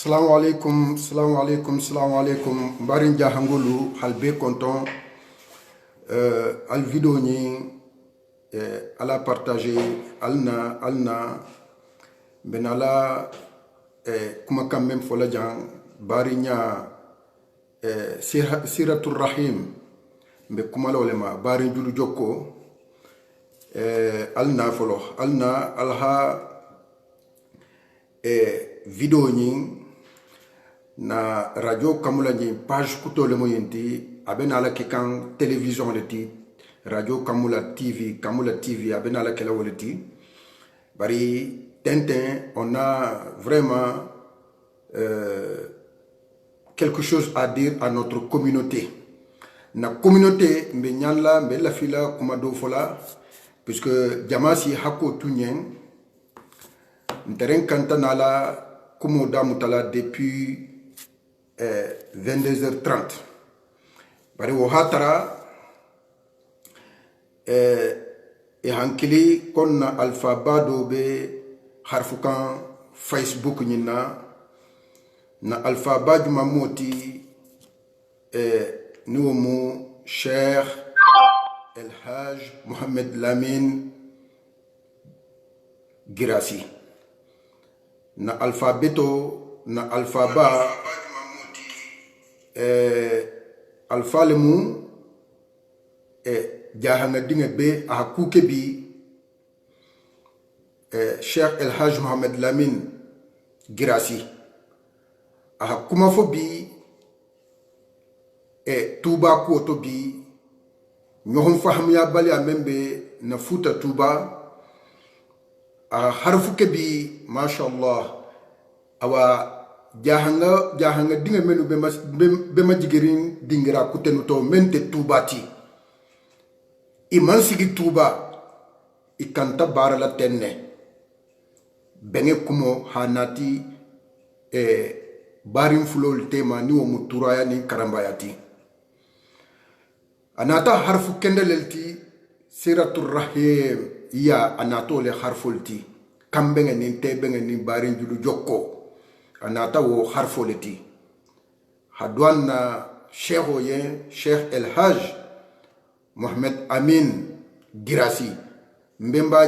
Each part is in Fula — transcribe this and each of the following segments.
Salam alaikum. Barin Jahangulu, halbe content. Al vidéo ni, à la partager, alna, benala, kuma quand même fola jang, barinya, siratul rahim, mbe kuma lolema, barin julu joko, alna folo, alna, alha, vidéo ni, na radio kamula ni page kuto le moyenti abena la kikan télévision le ti radio kamula TV abena la kela woleti bari Tintin on a vraiment quelque chose à dire à notre communauté na communauté mbe nyalla mbe la fila kuma do fola puisque jamasi hako tunyen nteren kantana la kumo da mutala depuis 22h30 bari wo hatara hankili konna alphabado be harfukan Facebook nyina na alphabado mamoti numu Cheikh El Haj Mohamed Lamine Girassi na alphabeto na alphaba alfa lemu jahanga dinga be a kuke bi Cheikh El Haj Mohamed Lamine Girassi a kuma fo bi Touba ko to bi ñohum faham ya bali a membe na futa Touba a harfu ke bi mashallah awa jahanga dinga menu be ma jigirin dingira kutenu to mente tubati iman sigi tuba ikanta bara la tenne benge kumo hanati barin fulol tema ni wo muturaya ni karambayati anata harfu kendelelti siratul rahim ya anato le harfulti kambenge ni tebenge ni barin julu jokko anata wo harfoleti hadwan na Cheikh El Haj Mohamed Amin Girassi mbemba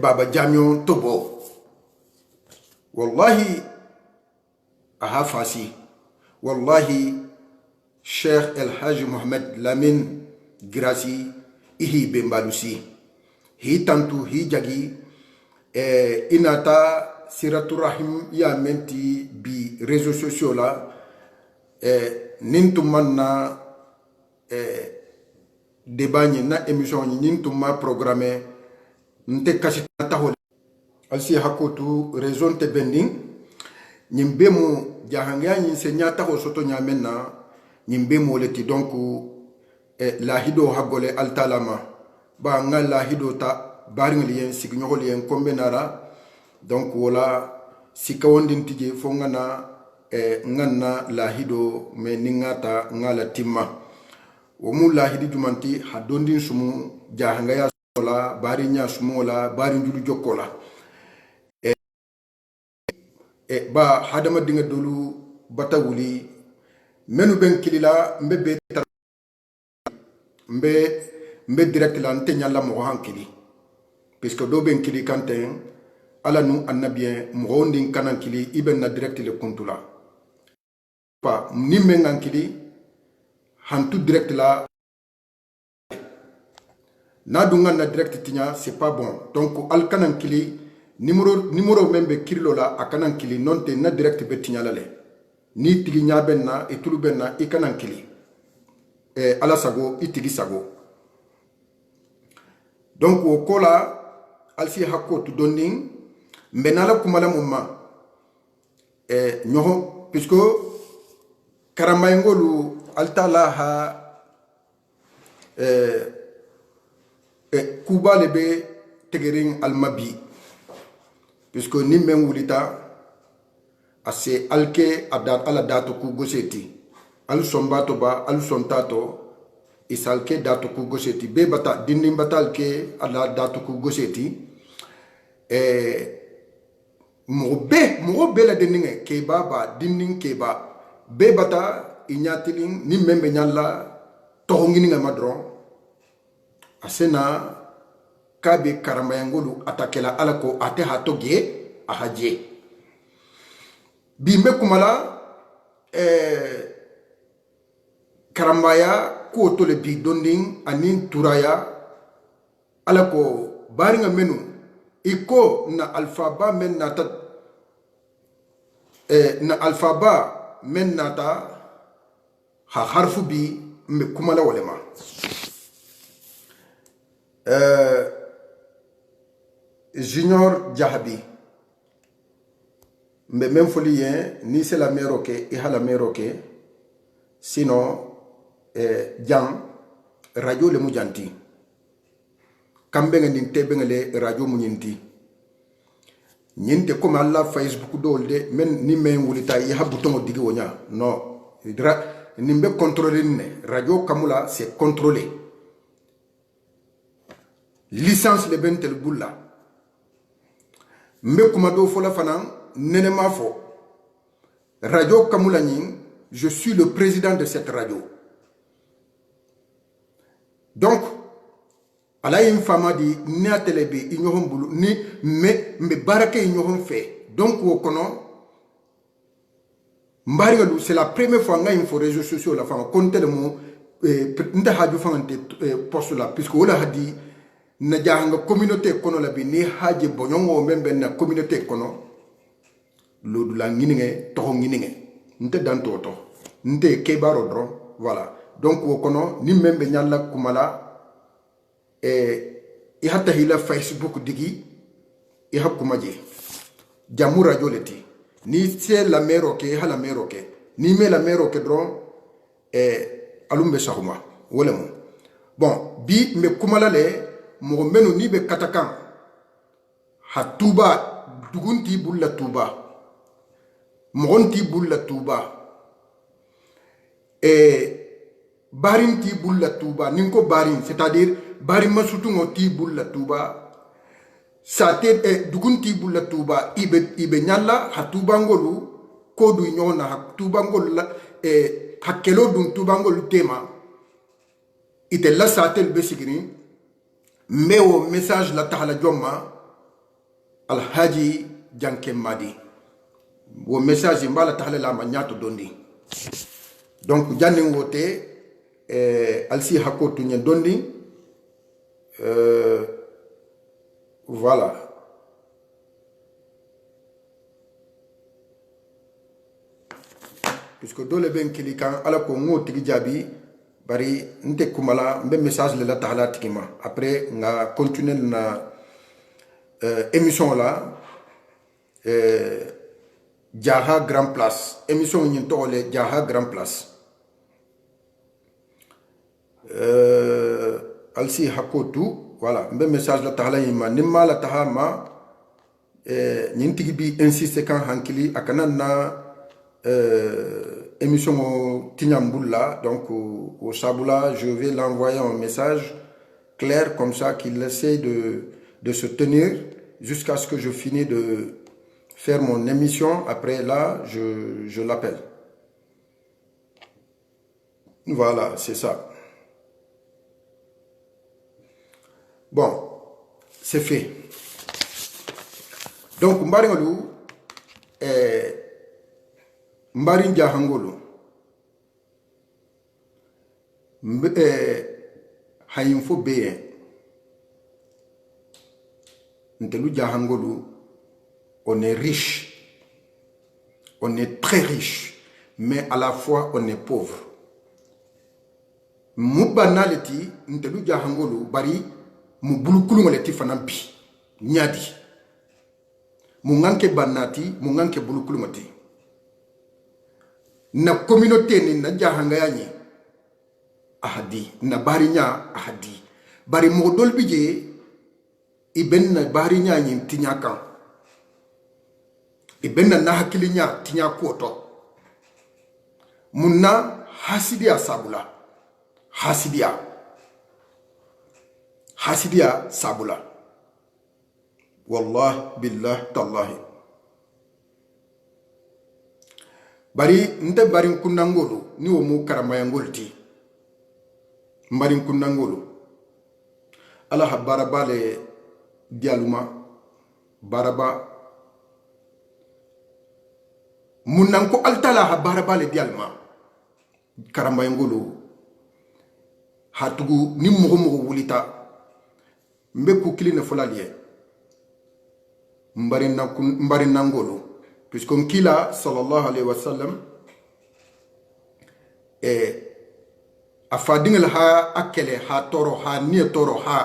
baba jamio tobo wallahi aha fasi wallahi Cheikh El Haj Mohamed Lamine Girassi ihi bembalusi hi tantu hi jagi inata siratul rahim ya menti bi réseaux sociaux la nintum na débat na émission nintum ma programmé nte kasi tahol alsi hakotu raison te bending nyimbe mo jahanga nyi senya taho soto nyamenna nyimbe mo leti donc la hido hagole altalama ba ngala hido ta baringli yen signyogol yen kombenara donc wala sikawondin tije fo ngana nganna lahido me ningata ngala timma wo mu lahidi jumanti hadondin sumu jahanga ya sola barinya sumu la barin julu jokola ba hadama dinga dolu batawuli menu ben kilila mbe direct la ntenya la mo hankili puisque do ben kili kanten ala nu annabien mo ndin kanan kili iben na direct le kuntula pa ni mengan kili hantu direct la na dunga na direct tinya c'est pas bon donc al kanan kili numéro membe kirlo la akanan kili nonte na direct be tinya la le ni tigi nya benna e tulu benna e kanan kili ala sago itigi sago donc o kola alfi hakko tu donning mbenala kumala mumma nyoho puisque karamayngolu altala ha kuba lebe tegerin almabi puisque nimmen wulita ase alke adat ala dato ku goseti al sombato ba al sontato isalke dato ku goseti be bata dindim batal ke ala dato ku goseti mogo be la deninge keba ba dinning keba be bata inyatiling ni membe nyalla tohongini nga madron asena kabe karamayangolu atakela alako ate hatoge ahaje bimbe kumala karambaya ko to le bidonding anin turaya alako baringa menu iko na alfaba men nata na alfaba men nata ha harfu bi me kumala walema Junior Jahabi mais même folie ni c'est la mère ok et la mère ok sinon jang radio le mujanti kambe ngin tebe ngale radio munyinti nyinte comme alla Facebook dolde men ni men wulita yi habuton digi wonya no nimbe contrôler ne radio kamula c'est contrôlé licence le bentel bulla mbe kuma do fola fanan nene mafo radio kamula nyin je suis le président de cette radio donc ala yin fama di ni atelebe inyohon bulu ni me barake inyohon fait donc wo kono mbari ngalu c'est la première fois nga info réseaux sociaux la fama kontel mo nda haju fangante poste la puisque wala hadi na jahanga communauté kono la bi ni haje bonyongo membe na communauté kono lodu la ngininge to ngininge nte dantoto nte kebaro dro voilà donc wo kono ni membe nyalla kumala i hatta hila Facebook digi i hakumaje jamu radio leti ni c'est la mère ke hala mère ke ni me la mère ke dron alumbe sahuma wala mo bon bi me kumala le mo menu ni be katakan hatuba dugunti bulla tuba mogonti bulla tuba barinti bulla tuba ninko barin c'est-à-dire bari masutungo ti bulla tuba sate dugunti bulla tuba ibe nyalla hatuba ngolu kodu nyona hatuba ngolu hakelo dun tuba ngolu tema ite la sate be sigiri mewo message la tahala jomma al haji janke madi wo message mbala tahala la ma nyato dondi donc janni wote alsi hakotu nyen dondi voilà puisque dans le ben kilikan ala ko ngoti gijabi bari nte kumala mbe message le la taala tikima après nga continuer na émission là Jaha Grand Place émission ñi tole Jaha Grand Place alsi hakotu voilà mbe message la taala yima nimma la tahama ñi tigi bi insister kan hankili akana na émission Tignamboula, donc au Saboula, je vais l'envoyer un message clair comme ça qu'il essaie de se tenir jusqu'à ce que je finis de faire mon émission. Après là, je l'appelle. Voilà, c'est ça. Bon, c'est fait. Donc, Mbaringolou Mbarin Jahangolo Hayinfo Beye Ntelu Jahangolo, on est riche, on est très riche, mais à la fois on est pauvre. Mubanaleti Ntelu Jahangolo bari mubulukulu ngaleti fanampi nyadi munganke banati munganke bulukulu ngati na communauté ni na jahanga yanyi ahadi na barinya ahadi bari modol bije iben na barinya nyi tinyakan iben na hakilinya tinyakoto munna hasidia sabula hasidia sabula wallah billah tallahi bari nte barin kunnangolu ni wo mu karamayangolu ti mbarin kunnangolu ala ha baraba le dialuma baraba munnan ko altala ha baraba le dialma karamayangolu hatugu ni mogo wulita mbe ku kiline folaliye mbarin nangolu puisqu'on kila sallallahu alayhi wa sallam a fadingel ha akele ha toro ha nie toro ha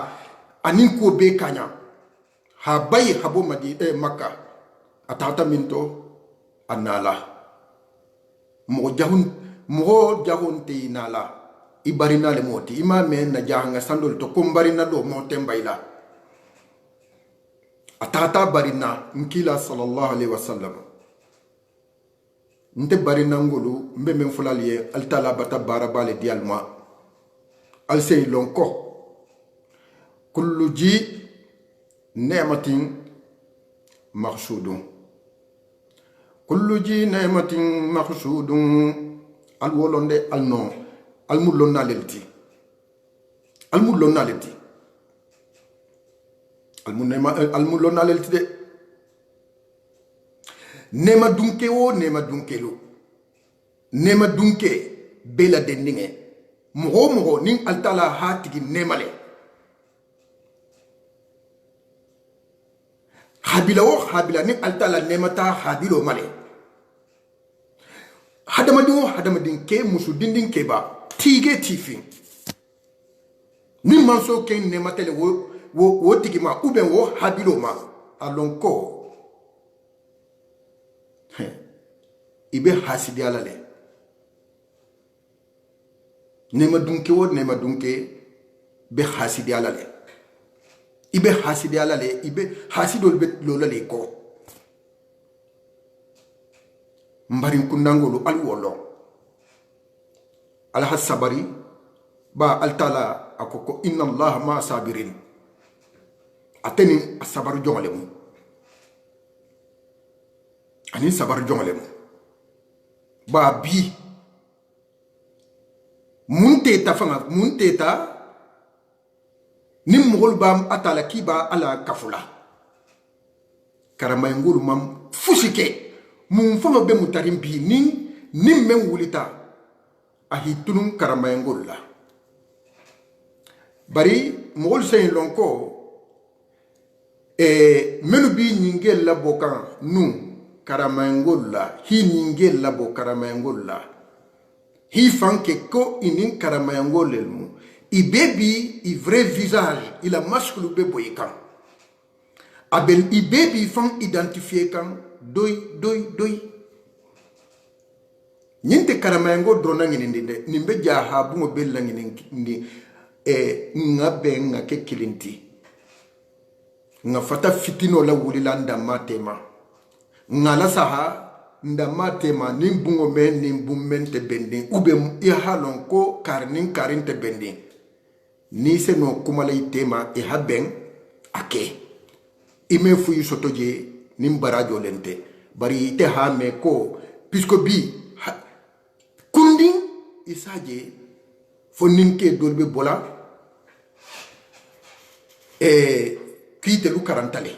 anin ko be kanya ha bayi habo madi makka atata minto anala mo jahun te nala ibarina le moti imame na jahanga sandol to kombarina do mo tembayla atata barina nkila sallallahu alayhi wa sallam nte barina ngolu mbe men fulaliye altala bata barabale dialma alsey lonko kullu ji ni'matin makhsudun kullu ji ni'matin makhsudun alwolonde alno almulonna lelti almulonna lelti de nema dunke o nema dunkelo nema dunke bela dendinge mogo nin altala hatigi nemale habila nin altala nemata habilo male hadamadin ke musu dindin ke ba tige tifin nin manso ke nematele wo tigi ma uben wo habilo ma alonko ibe hasidi alale nema dunke be hasidi alale ibe hasidi alale ibe hasidol be lolale ko mbarin kunangolu alwolo ala hasabari ba altala akoko inna allah ma sabirin ateni asabaru jongalemu ani sabaru jongalemu ba bi munteta ni mogol bam atala kiba ala kafula karamayngulu mam fusike mun fama be mutarim bi ni men wulita ahitunum karamayngulu la bari mogol sey lonko menu bi nyingel la bokan nu karamayngulu la hi nyingel la bo karamayngulu la hi fanke ko inin karamayngulu mu i baby i vrai visage il a masque be boyikan abel i baby fan identifier kan doy nyinte karamayngulu drona ngini de nimbe jaha bu mo bella ngini ndi ngabe ngake kilinti nga fata fitino la wulila ndama tema ngala saha ndama tema nimbungo men nimbummente bending ube ihalon ko karin te bending ni se no kumala itema e haben ake ime fuyu sotoje nimbarajo lente bari te ha me ko puisque bi kunding isaje foninke dolbe bola kite lu karantale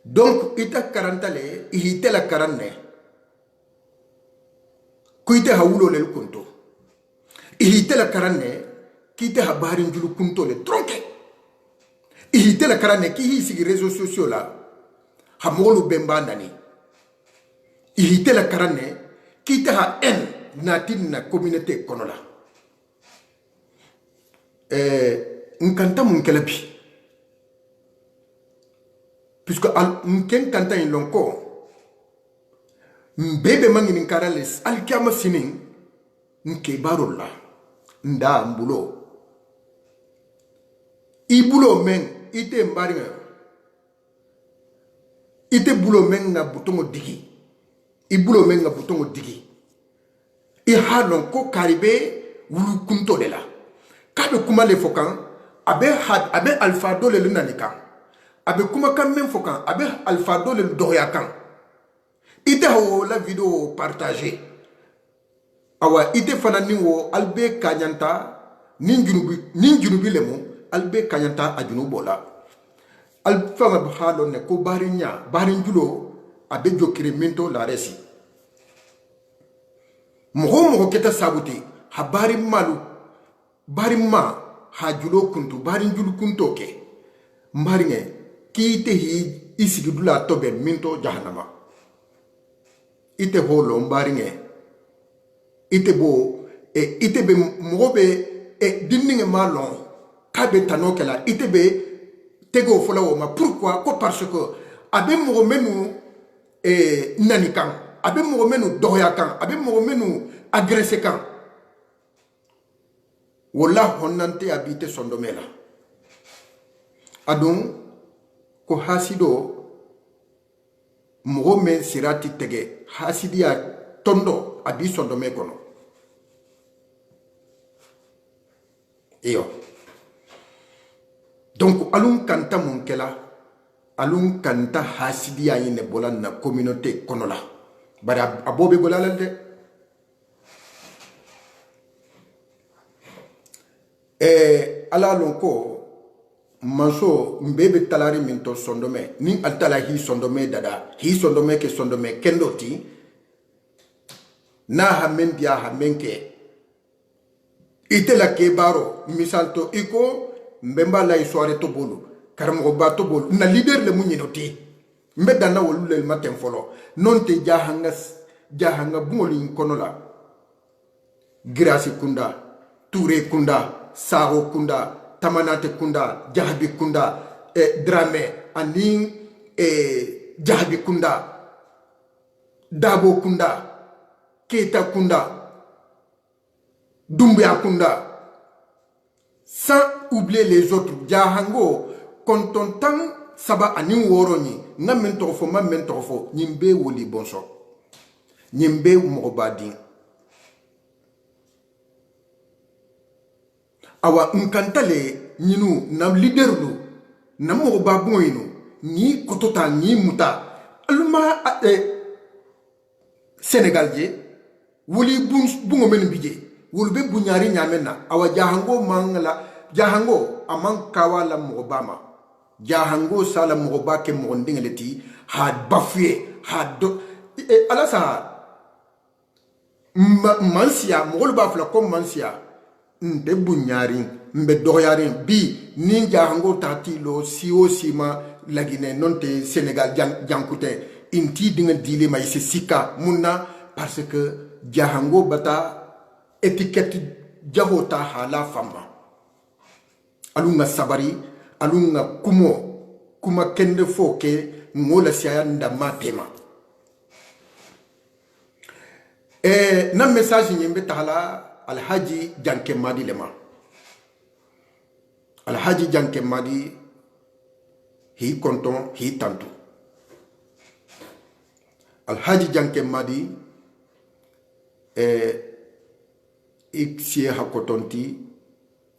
donc ita karantale ihite la karanne kuite hawulo le kunto ihite la karanne kite habarin julu kunto le tronke ihite la karanne ki hi sigi réseaux sociaux la hamolu bemba nani ihite la karanne kite ha en natin na communauté konola nkanta mun kelabi puisque nken kanta in lonko mbebe mangini karales alkiama sinin nke barola nda mbulo ibulo men ite mbaringa ite bulo men na butongo digi ibulo men na butongo digi i halon ko karibe wulu kunto de la kabe kuma le fokan abe alpha dole le nanika abe kuma kan men fokan abe alpha dole le doya kan ite ho la vidéo partagée awa ite fana ni wo albe kanyanta nin junubi lemu albe kanyanta a junubo la alfa ma halo ne ko barinya barin julo abe jokire minto la resi mo keta sabuti habari malu bari ma ha julo kuntu barin julu kunto ke mbaringe kite hi isigidula tobe minto jahannama ite holo mbaringe ite bo ite be mo be dinninge malon kabe tanokela ite be tego folawo ma pourquoi ko parce que abe mo menu nani kan abe mo menu doya kan abe mo menu agresser kan wala honnante abite sondomela adun ko hasido mo men sirati tege hasidia tondo abi sondome kono iyo donc alun kanta mun kela alun kanta hasidiya yine bolan na communauté kono la bari abobe golala de ala lon ko manso mbebe talari minto sondome ni altala hi sondome dada hi sondome ke sondome kendoti na hamen dia hamenke itela ke baro misal to iko mbemba la soirée to bolu karamo ba to bolu na leader le munyinoti mbeda na wolu le matin folo non te jahanga bungoli kono la grâce kunda touré kunda saho kunda tamanate kunda jahabi kunda drame anin jahabi kunda dabo kunda keta kunda dumbia kunda sans oublier les autres jahango kontontan saba anin woroni na mentofo ma mentofo nyimbe woli bonso nyimbe mogobadi awa nkantale nyinu na leader lu na mogoba boyinu ni kotota ni muta aluma Sénégal je woli bungo men bije wolbe bunyari nyamena awa jahango mangala jahango aman kawala mogobama jahango sala mogoba ke mogondingeleti ha bafue ha do ala sa mansia mogolba fla comme mansia nde bunyari mbe doyari bi ni jahango tatilo siwo sima lagine nonte Sénégal jankute inti dinga dile ma ise sika munna parce que jahango bata étiquette jahota hala famba alunga sabari alunga kuma kende foke ngola siya ndama tema na message nyembe tahala alhaji janke madi lema alhaji janke madi hi konton hi tantu alhaji janke madi iksie hakotonti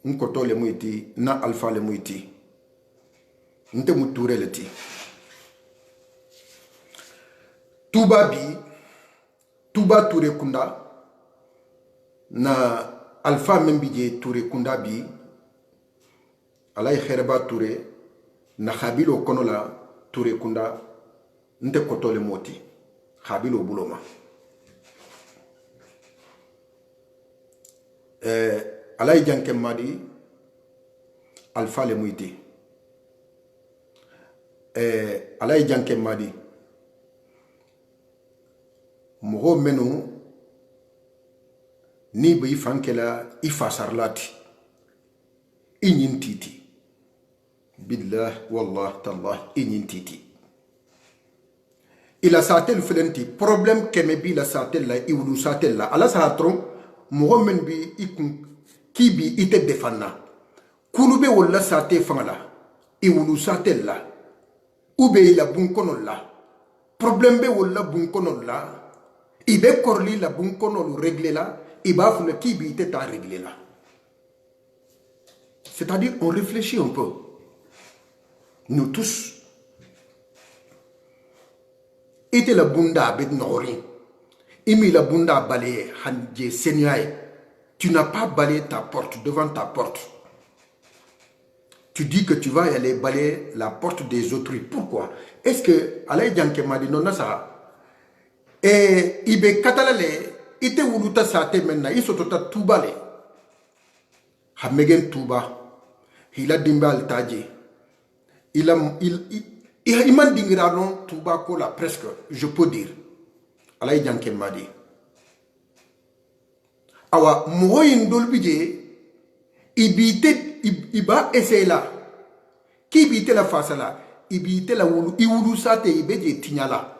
nkoto le muiti na alfa le muiti nte muture leti tuba ture kunda na alfa membije ture kunda bi alay khereba ture na khabilo kono la ture kunda nte koto le moti khabilo buloma alay janke madi alfa le muiti alay janke madi mogo menu ni bi fankela ifasarlati inyintiti billah wallah tallah inyintiti ila satel flenti problème keme bi la satel la iwulu satel la ala sa tron mogo men bi ikun kibi ite defanna kulube wala sate fangala iwulu satel la ube ila bunkono la problème be wala bunkono la ibe korli la bunkono lu régler la iba fule kibi ite ta régler la. C'est-à-dire on réfléchit un peu nous tous ite la bunda bet nori. Imi la bunda balayé hanje senyaye. Tu n'as pas balayé ta porte devant ta porte. Tu dis que tu vas y aller balayer la porte des autrui. Pourquoi? Est-ce que Alaï Djanke m'a dit non, ça? Et Ibe Katalale, ite wuluta sate menna, isotota tubale. Hamegen tuba. Il a dimba al taji. Il m'a dingra non tuba kola presque, je peux dire. Alaï Djanke m'a dit. Awa, moyen dolbije, iba essayer là. Qui bite la face là? Ibite la wulu, iwulu sate ibeje tinyala.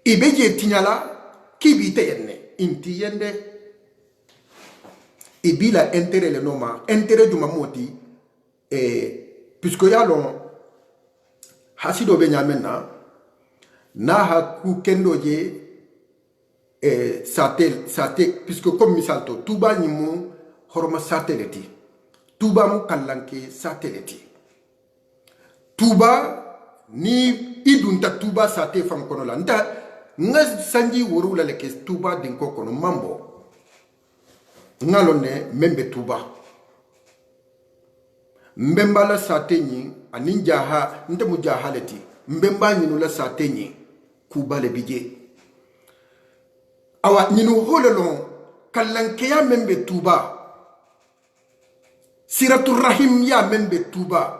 Ibeje tinyala, qui bite yenne? Inti yende. Ibila intérêt le noma, intérêt du mamoti, puisque y a long, hasido benyamena, na ha ku kendo je, sate, puisque comme misalto, tuba nimu, horma sateliti. Tuba mu kallanke sateliti. Tuba ni idunta tuba sate fam kono la. Nta nga sanji woru la leke tuba dinko kono mambo. Ngalone membe tuba. Mbemba la sate nyi aninja ha nte mujaha leti. Mbemba nyinu la sate nyi kuba le bije. Awa nyinu hololon kallanke ya membe tuba. Siratul Rahim ya membe tuba.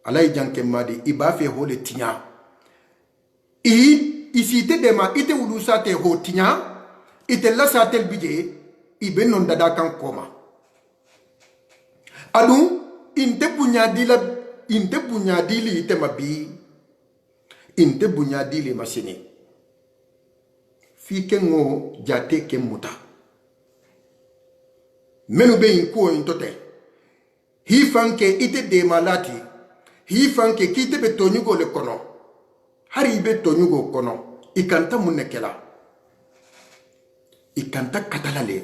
Alaï Djanke madi iba fe hole tinya. Isi te dema ite wulu sate ho tinya. Ite la sate bije ibe non dada kan koma. Adu inte bunyadili ite mabi. Inte bunyadili masini. Fi kengo jate ke muta. Menu be in ko in tote. Hi fanke ite de malati. Hi fanke kite be tonyugo le kono. Hari be tonyugo kono. Ikanta munekela. Ikanta katalale.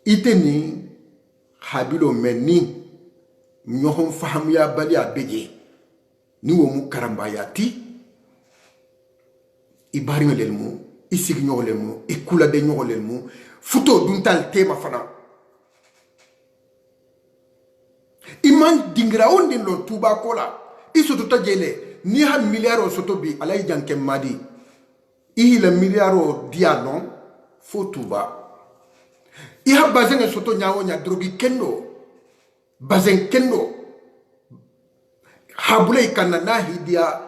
Ite ni habilo meni nyohon fahamu ya bali abeje. Ni wo mu karamba ya ti. Ibari ngelemu. Isig nyolemu. Ikula de nyolemu. Futo duntal tema fana. Iman dingra ondi lo tuba kola. Iso tuta jele. Ni ha miliaro soto bi Alaï Djanke madi. Ihi le miliaro dialon. Fo tuba. Iha bazen soto nyawo nya drogi kendo. Bazen kendo. Habule ikana na hidia.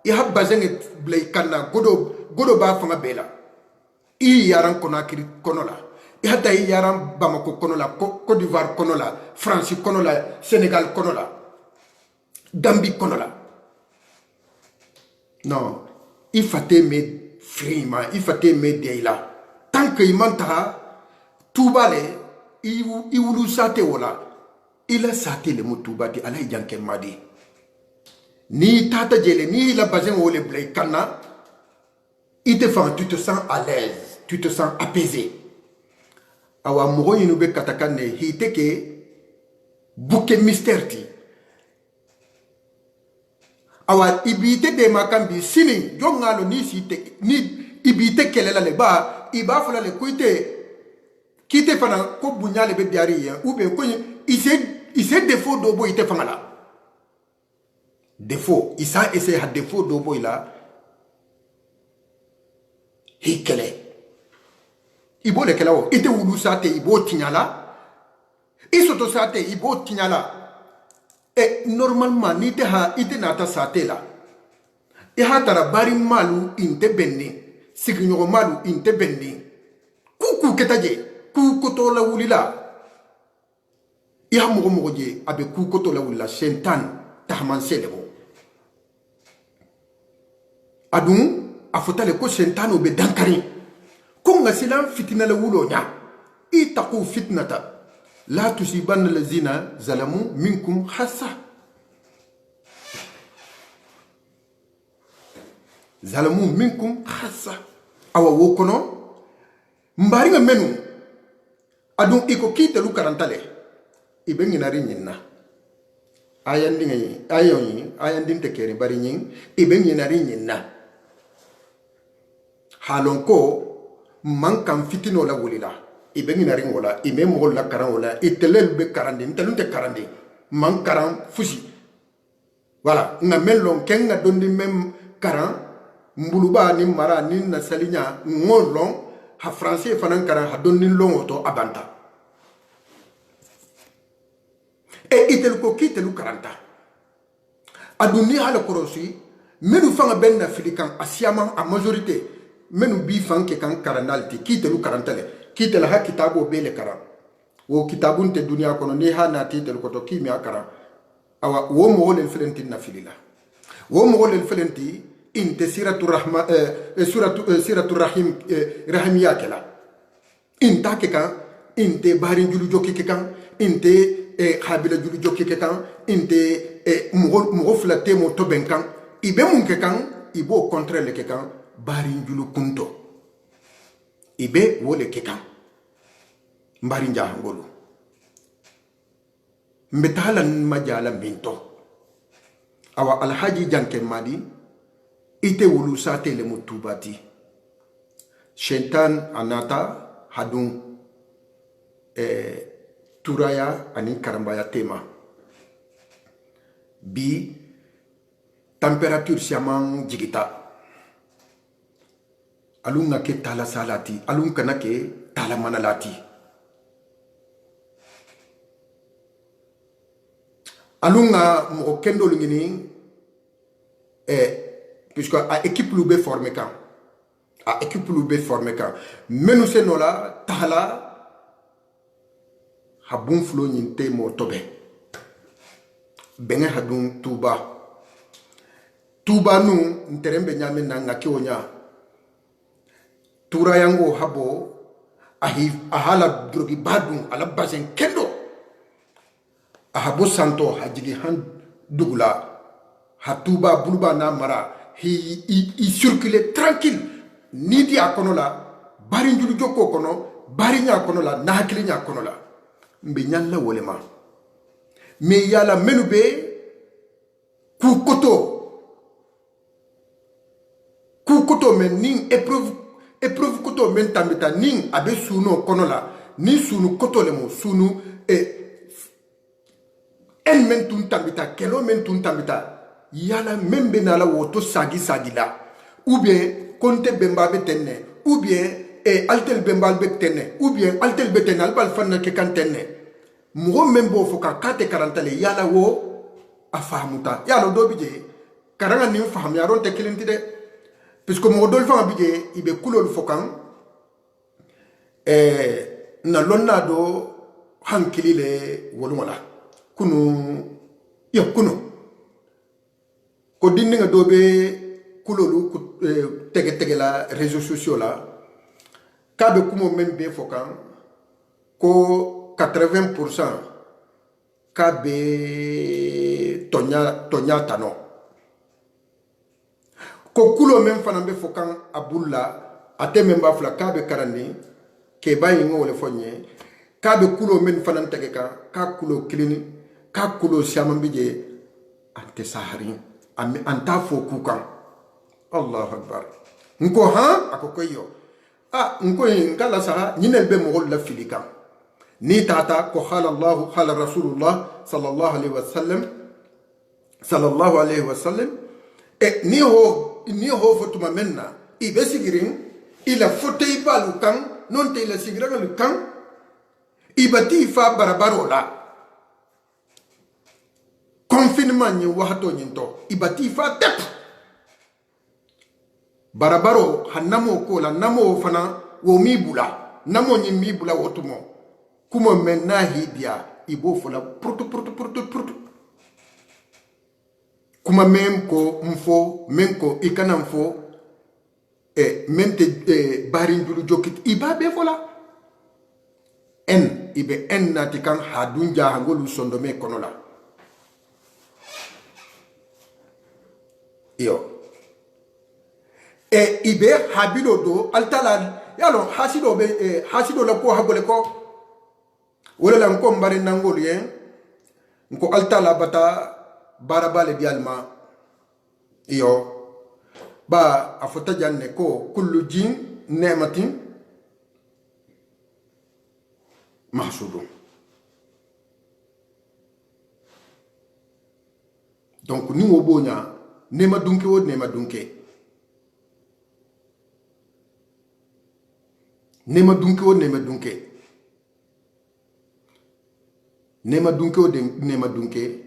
Iha bazen ble ikana godo ba fanga bela. I yaran Conakry konola. I hata i yaran Bamako konola, Côte d'Ivoire konola, France konola, Sénégal konola, Gambie konola. Non, il fallait me frima, il fallait me deila. Tant que il m'entend, tout balé, il voulait sate wala. Il a sate le mot tout bati, Alaï Djanke madi. Ni tata jele, ni la bazen ou le blé kana. Il te fait, tu te sens à l'aise, tu te sens apaisé. Awa moro yinube katakane hiteke bouquet mystère ti. Awa ibite de makambi sini jongalo ni site ni ibite kelela le ba iba fola le kuite kite fana ko bunyale be diari ya ou bien ko ise défaut dobo ite fangala. Défaut, isa essayer ha défaut dobo ila. Hikele. Ibo le kelao. Ite wulu sate ibo tinyala. Isoto sate ibo tinyala. Et normalement, ni te ha ite nata sate la. E ha tara bari malu inte bendi. Signoro malu inte bendi. Kuku ketaje. Kukoto la wuli la. Iha mogo je abe kukoto la wuli la. Shentan tahman selebo. Adun. Afotale ko sentano be dankari ko ngasilan fitina la wulo nya itaqu fitnata la tusibanna allazina zalamu minkum khassa zalamu minkum khassa awa wokono mbari nga menu adun iko kite lu karantale ibe nginari nyinna ayandin te kere bari nyin ibe nyinari nyinna halon ko man kan fitino la wulila ibe nyinari ngola ime mo la karan wala itelel be karande ntelunte karande man karan fusi voilà nga melon kenga dondi mem karan mbuluba ni mara ni na salinya ngolon ha français fanan karan ha donni longoto abanta e itel ko kitelu karanta aduni hala korosi menu fanga benna filikan asiama a majorité menu bi fanke kan karanalti kitelu karantale kitela ha kitabo bele karan wo kitabun te dunia kono ni ha na titel ko to kimi akara awa wo mo len felenti na filila wo mo len felenti inte siratu rahma siratu rahim rahimiyakela inta ke kan inte barin julu jokki ke kan inte habila julu jokki ke kan inte mo flate mo to ben kan ibe mun ke kan ibo contrôle ke kan barin julu kunto ibe wole ke kan mbari njahangolo mbetala majala minto awa alhaji janke madi ite wulu sate le mutubati shentan anata hadun turaya ani karambaya tema bi temperature siamang jigita alunga ke tala salati alunga na ke tala manalati alunga mo kendo lungini puisque a équipe loubé formé quand a équipe loubé formé quand menu se nola tala habun flo nyinte mo tobe benga hadun tuba nu nterembe nyame na ngaki onya tura yango habo ahala drogi badun ala bazen kendo ahabo santo hajigi han dugula hatuba buluba na mara il circulait tranquille ni di akono la bari njulu joko kono bari nya kono la na hakili nya kono la mbe nyalla wolema me yala menube ku koto men ning épreuve koto men tambita ning abe suno kono la ni sunu koto le mo sunu en men tun tambita kelo men tun tambita yala membe na la woto sagi la ou bien konte bemba be tenne ou bien altel bemba be tenne ou bien altel be tenne albal fanna ke kan tenne mo membo foka kate karantale yala wo afamuta yala do bije karanga ni faham yaron te kilenti de puisque mo dol fam bije ibe kulol fokan na lonna do hankilile wolumala kunu ko dinni nga dobe kulolu tege la réseaux sociaux la kabe kumo men be fokan ko 80% kabe tonya tano ko kulo men fana be fokan abulla ate men ba fla kabe karani ke bayi ngole fonye kabe kulo men fana tege ka kulo kilini ka kulo siamambije ante saharin anta fo kukan Allahu akbar nko ha akoko yo nko ngala saha nyinel be mo la filika ni tata ko khala Allah khala Rasulullah sallallahu alaihi wasallam ni ho fotuma menna ibe sigirin ila fotay balu kan non te la sigira lu kan ibati fa barabarola confinement ni wahato nyinto ibati fa tep barabaro hanamo ko la namo fana wo mibula namo ni mibula wotumo kuma menna hidia ibo fola prutu kuma memko mfo menko ikana mfo mente barin dulu jokit ibabe fola ibe natikan hadunja hangolu sondome konola yo ibe habilo do altala yalo hasido la ko hagole ko wala la ko mbari nangol yen ko altala bata barabale di alma iyo ba afota janne ko kullu jin nematin mahsudun. Donc ni wo bonya nema dunke o nema dunke. Nema dunke o nema dunke. Nema dunke o nema dunke.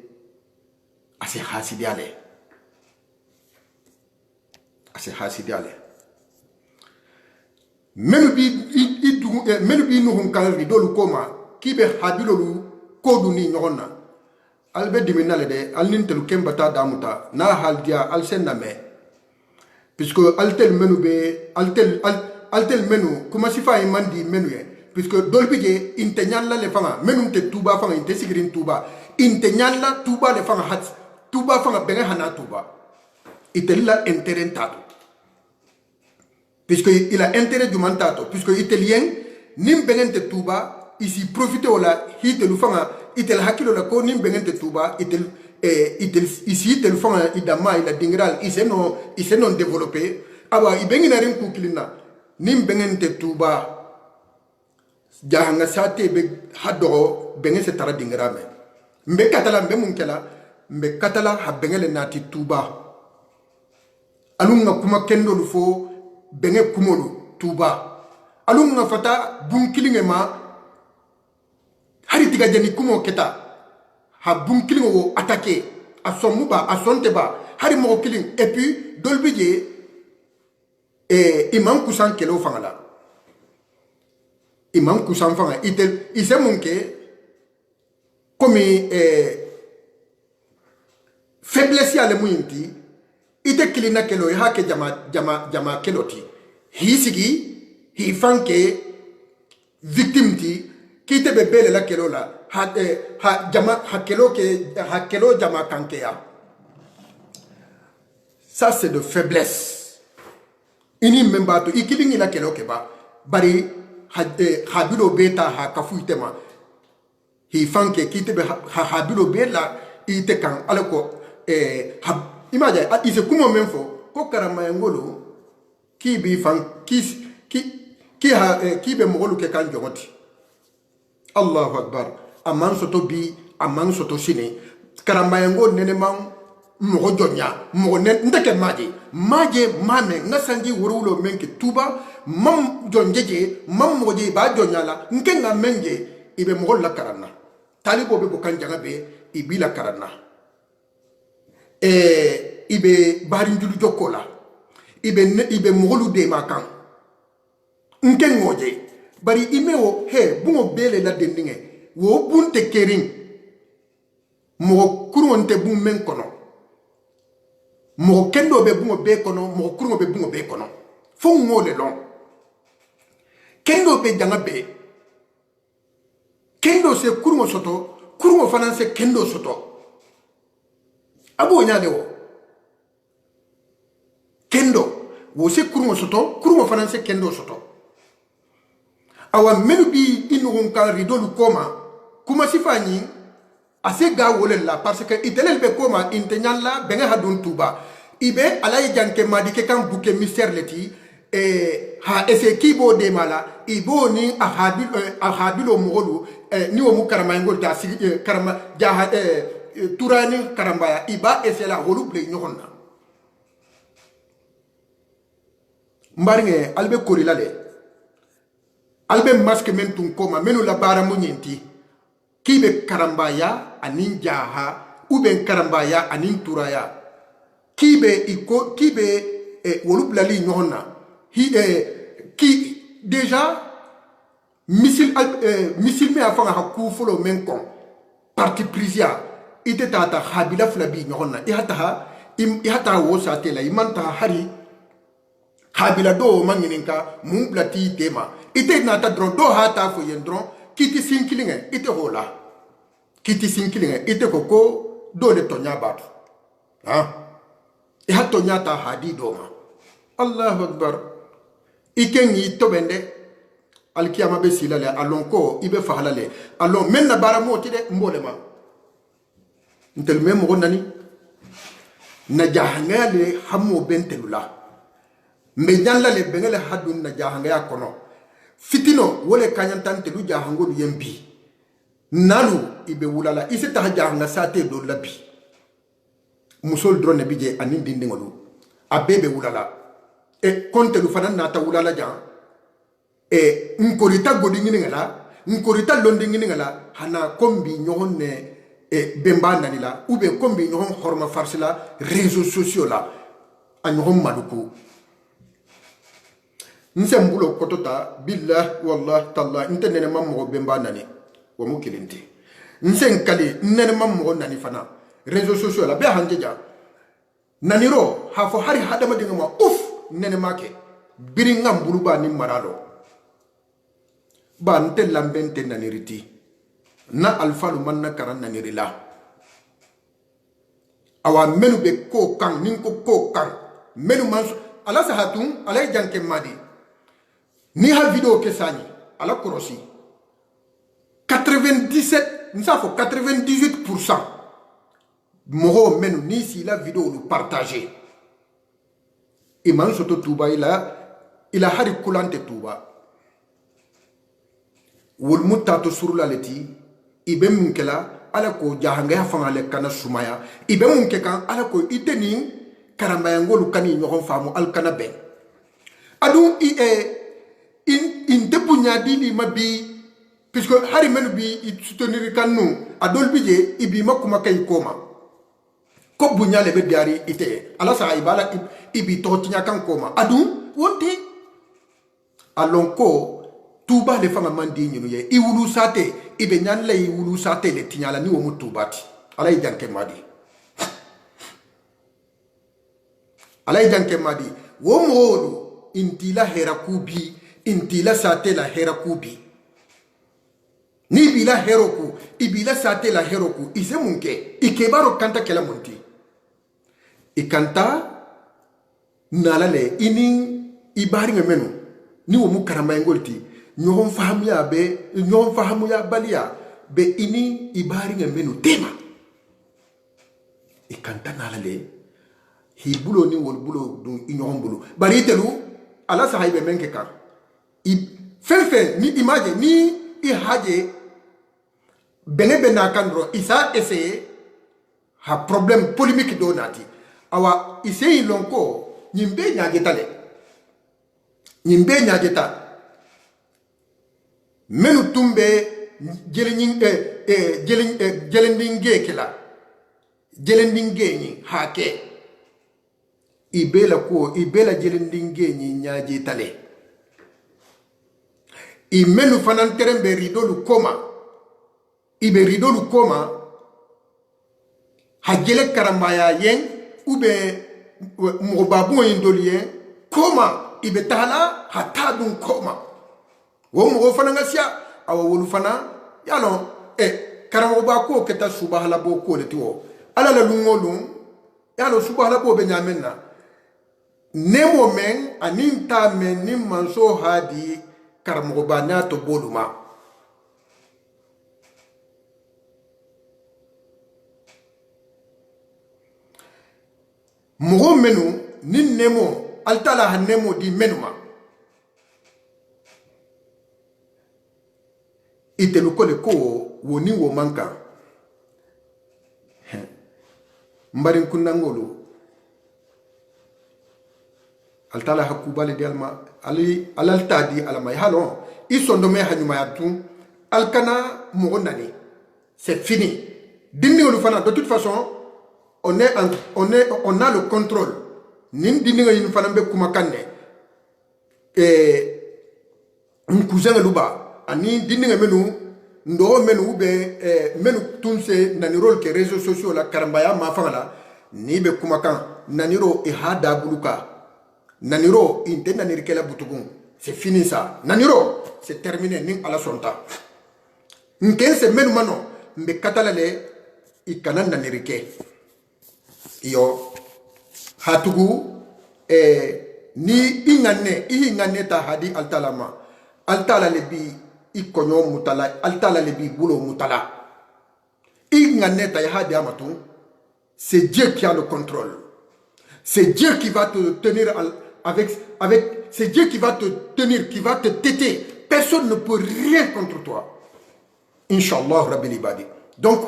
Ase hasidi ale. Ase hasidi ale. Menu bi no hon kan ridolu koma kibe habilolu kodu ni nyonna. Albe diminale de alnin telu kembata damuta na haldia alsenna me. Puisque altel menu be altel menu kuma sifa mandi menu ye. Puisque dolbije intenyalla le fanga menu te tuba fanga inte sigirin tuba intenyalla tuba le fanga hat tuba fanga benga hana tuba itella intérêt tato puisque il a intérêt du mantato puisque italien nim bengente tuba ici profiter wala hitelu fanga itel hakilo la ko nim bengente tuba itel ici itel fanga idama ila dingral iseno développer aba ibengina rin kukilina nim bengente tuba jahanga sate be hado bengen se tara dingrame mbe katala mbe munkela mbe katala ha bengele nati tuba alunga kuma kendo lufo benge kumolu tuba alunga fata bunkilinge ma hari tiga jeni kumo keta ha bunkilinge wo attaquer asomuba asonteba hari mo kiling et puis dolbije imam kusan kelo fangala imam kusan fanga itel ise munke comme faiblesse ya le muyinti ite kilina kelo ha ke jama keloti hisigi hi fanke victime ti kite be bele la kelo la ha jama ha kelo jama kanke ya. Ça c'est de faiblesse ini membato ikilingi la kelo ke ba bari habilo beta ha kafuitema hi fanke kite be habilo bela ite kan alako imagine ise kumo menfo ko karama ngolo ki bi fan ki be mogolu ke kan jogoti Allahu akbar aman soto bi aman soto sine karama ngol nene man mogo jonya mogo ndeke maje mame ngasanji wurulo menke tuba mam jonjeje mam moje ba jonya la nkenga menje ibe mogol la karana talibo be bokan janga be ibila karana ibe barinjulu jokola ibe mogolu de makan nkengoje bari imeo he bungo bele la dendinge wo bunte kering mogo kurunte bum men kono mo kendo be bungo be kono mo kurungo be bungo be kono fo ngole lon kendo be janga be kendo se kurungo soto kurungo fananse kendo soto abo nyaade wo kendo wo se kurungo soto kurungo fananse kendo soto awa menu bi inu kan ridolu koma kuma sifani ase ga wole la parce que itelel be koma intenyalla benga hadun tuba ibe alay janke madi ke kan buke mystère leti ha ese kibo de mala ibo ni ahabilo mogolu ni wo mukarama ngol ta karama jaha turani karambaya iba ese la holu ble nyonna mbaringe albe korilale albe masque men tun koma menu la bara munyenti kibe karambaya anin jaha uben karambaya anin turaya kibe wolu blali nyonna ki déjà missile me afanga haku folo men kon parti prisia ite tata habila flabi nyonna ihata wo satela imanta hari habila do mangininka mumblati tema ite nata dron do hata fo yendron kiti sinkilinge ite hola kiti sinkilinge ite koko do le tonya batu ihatonya ta hadi doma Allahu akbar ikengi tobende alkiyama be silale alonko ibe fahalale alon menna baramoti de mbolema ntel memo nani na jahanga le hamo bentelula me nyalla le bengele hadun na jahanga ya kono fitino wole kanyantante lu jahango lu yembi nalu ibe wulala ise ta jahanga sate do labi musol drone bije anin dindingolu abebe wulala e konte lu fanan nata wulala jan e nkorita godingini ngala nkorita londingini ngala hana kombi nyohonne e bemba nanila ube kombi nyohon horma farsila réseaux sociaux la a nyohon maluku nse mbulo kotota billah wallah tallah inte nene mammo bemba nani wa mukilinte nse nkali nene mammo nani fana réseaux sociaux la be hanjeja naniro ha fo hari hadama dinga ma nene make biringa mbuluba ni maralo ba nte lambente naniriti na alfalu manna karan nanirila awa menu be ko kan ninko ko kan menu manso ala sahatun ala janke madi ni ha video ke sani ala korosi 97 nsafo 98% moho menu ni si la video lu partager iman soto tuba ila hari kulante tuba wol mutato surula leti ibe munkela ala ko jahanga ya fanga le kana sumaya ibe munke kan ala ko iteni karamba ngolu kani nyohon famu al kana be adu in debunya dili mabi puisque hari menu bi soutenir kanu adol bije ibi makuma kay koma ko bunya le be diari ite ala sa ibala ibi totinya kan koma adu wonte alonko tuba le fanga mandi nyinu ye iwulu sate ibe nyan le iwulu sate le tinyala ni wo mutubati ala ijanke madi wo modu intila hera kubi intila sate la hera kubi ni bila heroku ibila sate la heroku ise munke ikebaro kanta kela munti ikanta nalale ini ibari ngemenu ni wo mukarama ngolti nyohon fahamu ya balia be ini ibari ngemenu tema ikanta nalale hibulo ni wol bulo dun inyohon bulo bari telu ala sahibe menke kar fefe ni image ni i haje bene na kandro isa essayer ha problème polémique donati awa ise lonko nyimbe nyageta menu tumbe jelendinge kila jelendinge ni hake ibela jelendinge ni nyagitale i menu fanan terembe ridolu koma ibe ridolu koma hajele karambaya yen ube mobabu indolien koma ibe tala hatadun koma wo mo fana ngasia awa wolu fana yalo karamo ba ko keta subhala bo ko letiwo ala la lungolum yalo subhala bo be nyamenna nemo men aninta men nim manso hadi karamo ba na to boluma mogo menu nin nemo altala ha nemo di menuma itelu kole ko woni wo manka mbarin kunangolu altala hakubale di alma ali alaltadi alama halon isondo me hanyuma yatu alkana mogo nani c'est fini dinni wolu fana de toute façon on a le contrôle nin dinga yin fana be kuma kanne cousin luba ani dinga menu ndo menu be menu tunse nanirol ke réseaux sociaux la karambaya ma fangala ni be kuma kan naniro e hada buluka naniro inte nanirkela butugun c'est fini ça naniro c'est terminé nin ala sonta nkense menu mano mbe katalale ikana nanirke yo hatugu ni ingane ta hadi altalama altala lebi ikonyo mutala altala lebi bulo mutala ingane ta hadi amatu c'est Dieu qui a le contrôle C'est Dieu qui va te tenir c'est Dieu qui va te tenir, qui va te têter. Personne ne peut rien contre toi. Inch'Allah Rabbil Ibadi. Donc,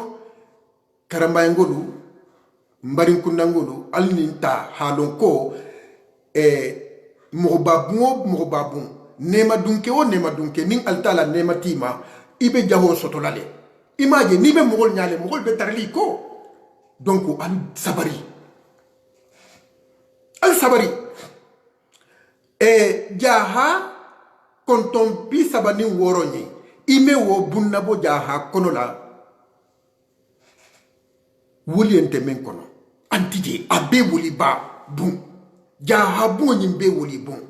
Karambayangolu, Mbarinkundangolu, Alninta, Halonko, Morobabun, Nema Dunke o Nema Dunke, Ning Altala Nema Tima, Ibe Jaho Sotolale. Imagine, Nibe Mogol Nyale, Mogol Betarliko. Donc, Al Sabari. Al Sabari. Et Jaha, quand on pi sabani woroni, ime wo bunnabo jaha konola, wuli ente men kono. Antije, abe wuli ba, bun. Jaha bun yimbe wuli bun.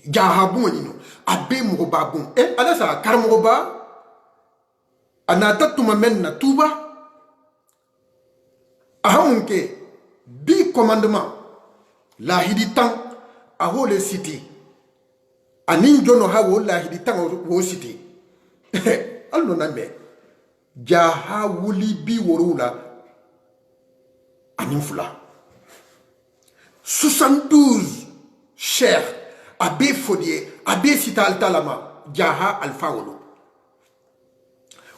Jaha bun yino, abe mwoba bun. Alasa, karmwoba, anata men na tuba, ahamunke, bi commandement, la hiditan, aho le city. Anin jono ha wo la hiditan wo city. Alno nambe. Jaha wuli bi worula anin fula. 72 cher abe fodie abe sita altalama jaha alfa wolo.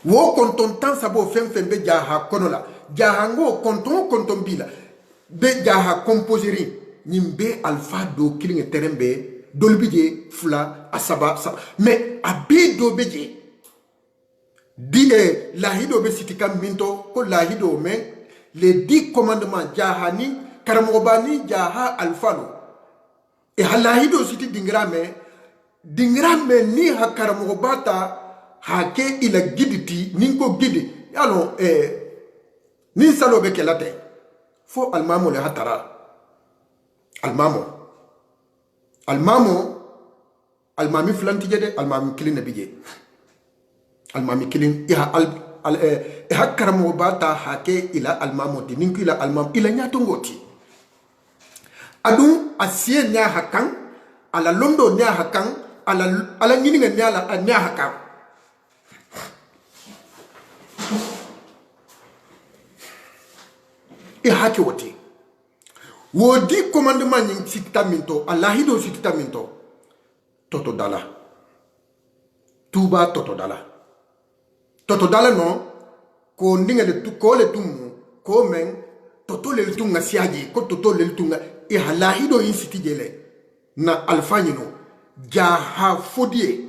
Wo konton tan sabo fembe jaha konola. Jaha ngo konton bila. Be jaha composeri nimbe alfa do killing terembe dolbije fula asaba mais abido beje dile lahido be sitika minto ko lahido men les 10 commandements jahani karamobani jaha alfalo e halahido siti dingrame ni ha karamobata hake ila giditi ninko gidi alors ni salo be kelate fo almamo le hatara almami flanti jede almami kilin nabije almami kilin iha karamo bata hake ila almamo di ninku ila almam ila nyato ngoti adu asiye nya hakan ala londo nya hakan ala nyininga nya hakan iha ke woti wodi commandement nying sikta minto allahido sikta minto toto dala tuba toto dala no ko ndinga de ko le tumu ko men toto le tunga siaji ko toto le tunga e allahido yin sitijele na alfanyino jaha fodie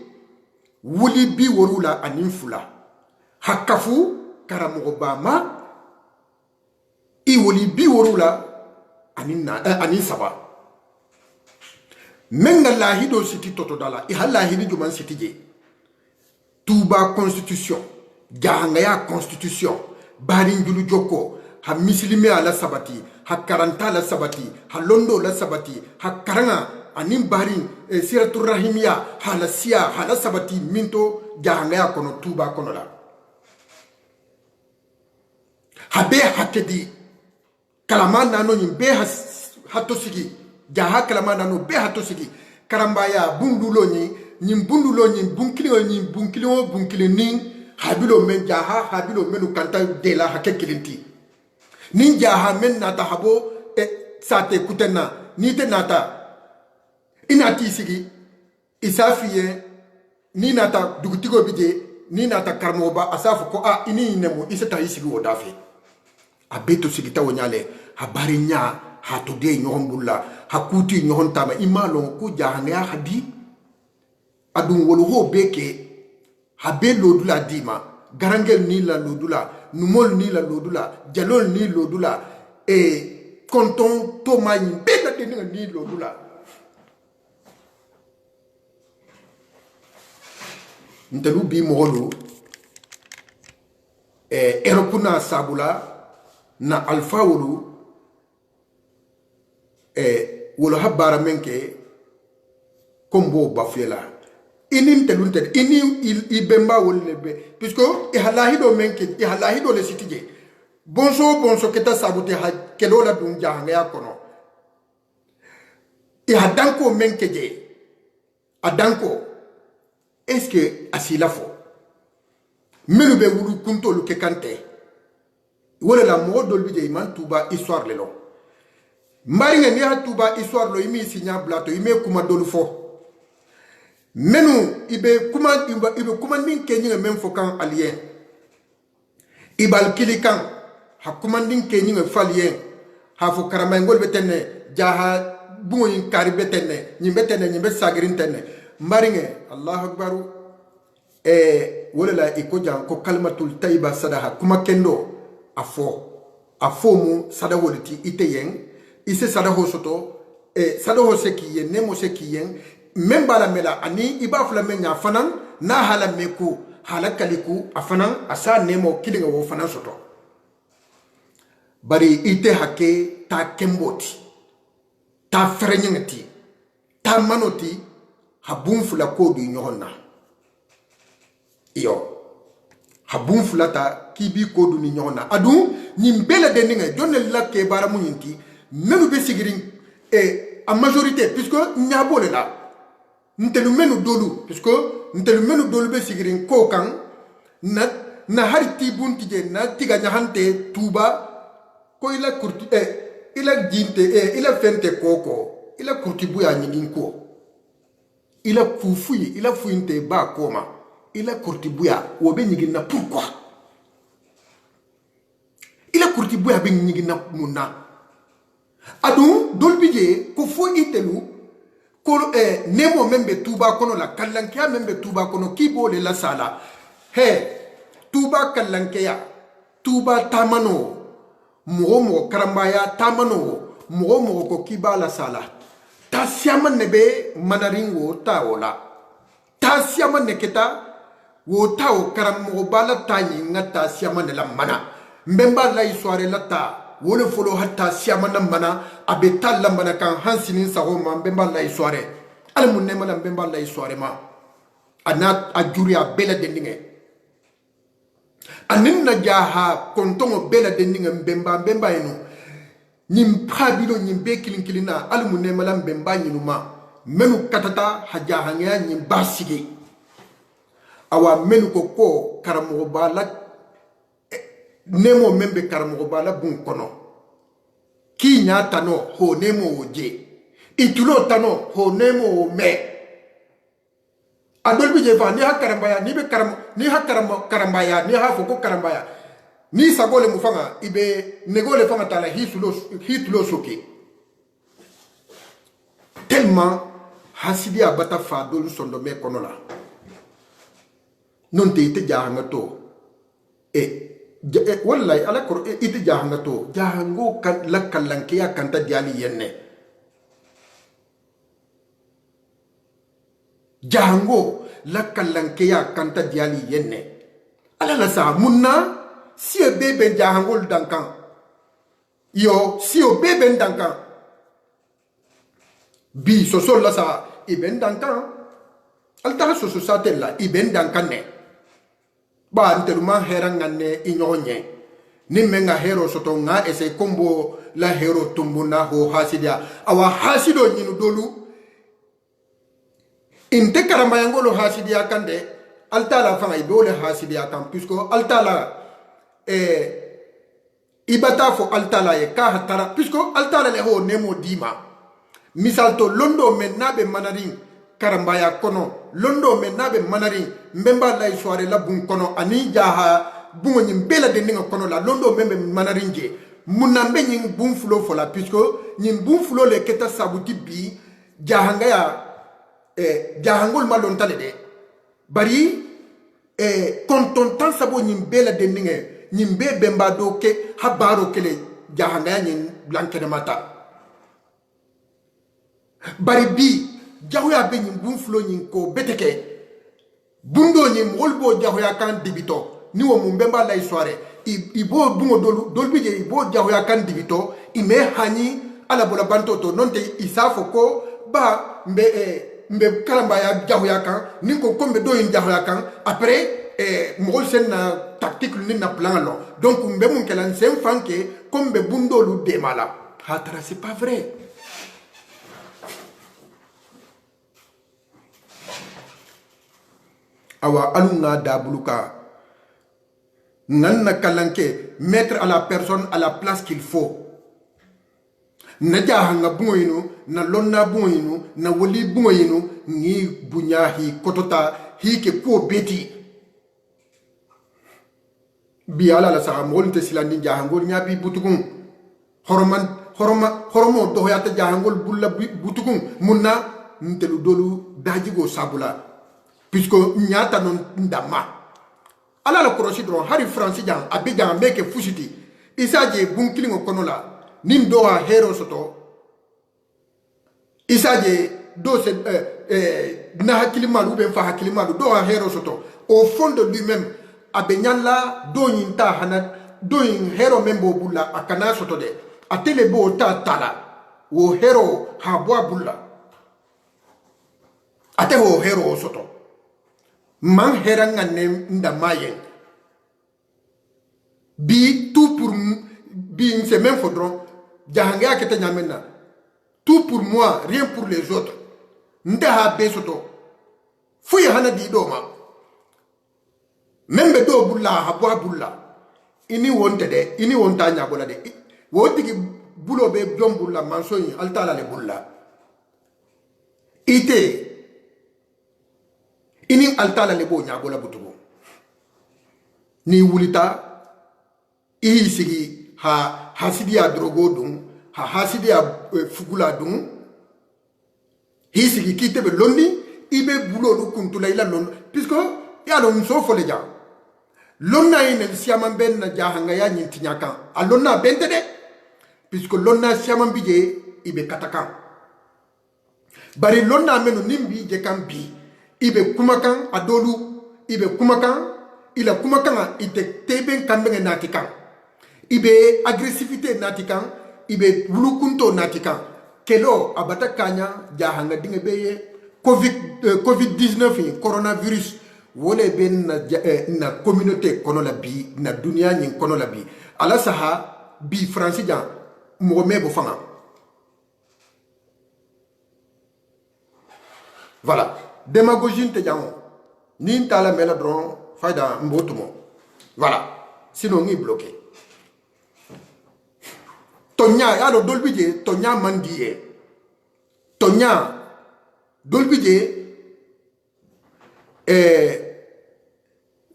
wuli bi worula aninfula hakafu karamogobama i wuli bi worula anin saba menga lahido siti toto dala i halahidi juman siti je tuba constitution jahangaya constitution barin julu joko ha mislime ala sabati ha karanta la sabati ha londo la sabati ha karanga anin barin siratul rahimiya hala siya hala sabati minto jahangaya kono tuba kono la habe hakedi kalama nano nyimbe hatosigi jaha kalama nano be hatosigi karambaya bundulo nyi bunkilo ni habilo men jaha habilo menu kanta de la hakekilinti nin jaha men nata habo sate kutena ni te nata inati sigi isafiye ni nata dugutigo bije ni nata karmoba asafu ko ini nemo iseta isigi wodafi abeto sigita wonyale habari nya hatude nyohombulla hakuti nyohontama imalon ku jahanga hadi adun wolo beke habe lodula dima garangel ni la lodula numol ni la lodula jalol ni lodula e konton to mayi bela de ni lodula ntelu bi mogolo eropuna sabula na alfa wulu wolo habara menke kombo bafela inim telunte ibemba wolebe puisque ihalahido menke ihalahido le sitije bonso keta sabute ha kelola dun jahanga ya kono ihadanko menke je adanko est-ce que asilafo melu be wulu kunto lu ke kante wala la mo dolbi je man tuba histoire le lo Maringe ni hatuba histoire lo imi signa blato ime kuma dolu fo. Menu ibe kuma min kenyi men fo kan alien. Ibal kilikan ha kuma din kenyi falien. Ha fo karamangol betene jaha bungo yin kari betene nyimbe sagirin tenne. Maringe Allahu akbar wala la ikoja ko kalmatul tayyiba sadaha kuma kendo afo mu sadawoliti iteyen ise sadaho soto sadaho sekiyen nemo sekiyen memba la mela ani ibafula menya fanan na hala meku hala kaliku afanan asa nemo kilinga wo fanan soto bari ite hake ta kemboti ta ferenyengati ta manoti habun fula ko du nyohonna iyo habun fula ta kibi ko du ni nyohonna adu nyimbele de ninga jonne la ke bara munyinti menu be sigirin en majorité puisque nyabo le la ntelu menu dolu puisque ntelu menu dolu be sigirin ko kan na hariti bunti je na tiga nyahante tuba ko ila kurti ila jinte ila fente koko ila kurti buya nyingin ko ila kufuyi ila fuinte ba koma ila kurti buya wo be nyingin na pourquoi ila kurti buya be nyingin na munna adu dolbije ko fo itelu ko nemo membe tuba kono la kallankiya membe tuba kono kibo le la sala he tuba kallankiya tuba tamano mo karambaya tamano mo ko kiba la sala ta siaman nebe manaringo taola ta siaman neketa wo tao karamo bala tanyi ngata siaman la mana mbemba la isware la ta wole folo hatta siamana mana abeta lambana kan hansinin sago ma mbemba la isware al munne mala mbemba la isware ma ana ajuri a bela dendinge anin na jaha kontongo bela dendinge mbemba eno nyim pabilo nyim be kilinkilina al munne mala mbemba nyinuma menu katata hajaha ngaya nyim basige awa menu ko karamo bala nemo membe karamo bala bun kono ki nya tano ho nemo oje itulo tano ho nemo me adol bije fa ni hakarambaya ni be karam ni karambaya ni ha foko karambaya ni sagole mufanga ibe negole fanga tala hitulo soki tellement hasidi abata fa dolu sondo me kono la non te ite jahanga to wallahi ala ko ite jahanga to jahango kan la kallankiya kanta diali yenne jahango la kallankiya kanta diali yenne ala la sa munna si bebe jahangol dankan yo si o bebe dankan bi so la sa iben dankan alta so satella iben dankan ne ba nteluma hera ngane inyonye nimenga hero soto nga ese kombo la hero tumbuna ho hasidia awa hasido nyinu dolu inte karamba yangolo hasidia kande altala fanga ibole hasidia kan puisque altala ibata fo altala e ka hatara puisque altala le ho nemo dima misalto londo menabe manarin karambaya kono londo menabe manarin mbemba la soirée la bun kono ani jaha bungo nyimbela de ninga kono la londo membe manarinje munambe nying bun fulo fola puisque nyim bun fulo le keta sabuti bi jahanga ya jahangol malontale de bari kontontan sabo nyimbela de ninga nyimbe bemba do ke habaro kele jahanga nyin blanke de mata bari bi jahoya be nyim bun fulo nyin ko beteke bundo nyim wolbo jahoya kan dibito ni wo mumbemba la soirée ibo bungo dolbije ibo jahoya kan dibito ime hani ala bola bantoto nonte isafo ko ba mbe kalamba ya jahoya kan ni ko kombe do yin jahoya kan après mogol sen na tactique ni na plan lo donc mbe mun kelan sen fanke kombe bundo lu de mala hatara c'est pas vrai. Awa alunga dabuluka nanna kalanke mettre à la personne à la place qu'il faut na jahanga bungoyinu na lonna bungoyinu na wali bungoyinu ni bunya hi kotota hi ke ko beti bi ala la sa mo nte silandi jahangol nyabi butukun horomo do yata jahangol bulla butukun munna ntelu dolu dajigo sabula puisque nyata non ndama ala la korosi dron hari franci jang abidjan meke fusiti isaje bunkilingo konola nin do ha hero soto isaje do se na hakilimalu be fa hakilimalu do ha hero soto au fond de lui-même abenyalla do yinta hana do yin hero membo bulla akana soto de atele bo ta tala wo hero ha bo bulla ate wo hero soto man heranga nem ndamayen bi tout pour bi c'est même faudron jahanga kete nyamena tout pour moi rien pour les autres ndaha besoto fuy hana di do ma membe do bulla ha bo bulla ini wonte de ini wonta nya bola de wotigi bulo be jom bulla manso yi altala le bulla ite ini altala le bo nya bola butugo ni wulita i sigi ha hasidia drogo dum ha hasidia fugula dum hi sigi kite be lonni ibe bulo do kuntula ila lon puisque ya do so fo le ja lonna ine siaman ben na jahanga ya nyinti nyaka alonna bente de puisque lonna siaman bije ibe katakan bari lonna menu nimbi je kan bi ibe kumakan adolu ibe kumakan ila kumakan ite teben kambe natikan ibe agressivité natikan ibe wulukunto natikan kelo abata kanya jahanga dinga beye covid-19 coronavirus wole ben na communauté kono la bi na dunia nyin kono la bi ala saha bi franci jan mo mebo fanga voilà démagogie te jango ni tala mela dron fayda mbotumo voilà sinon ngi bloqué tonya ya do dolbije tonya mandiye tonya dolbije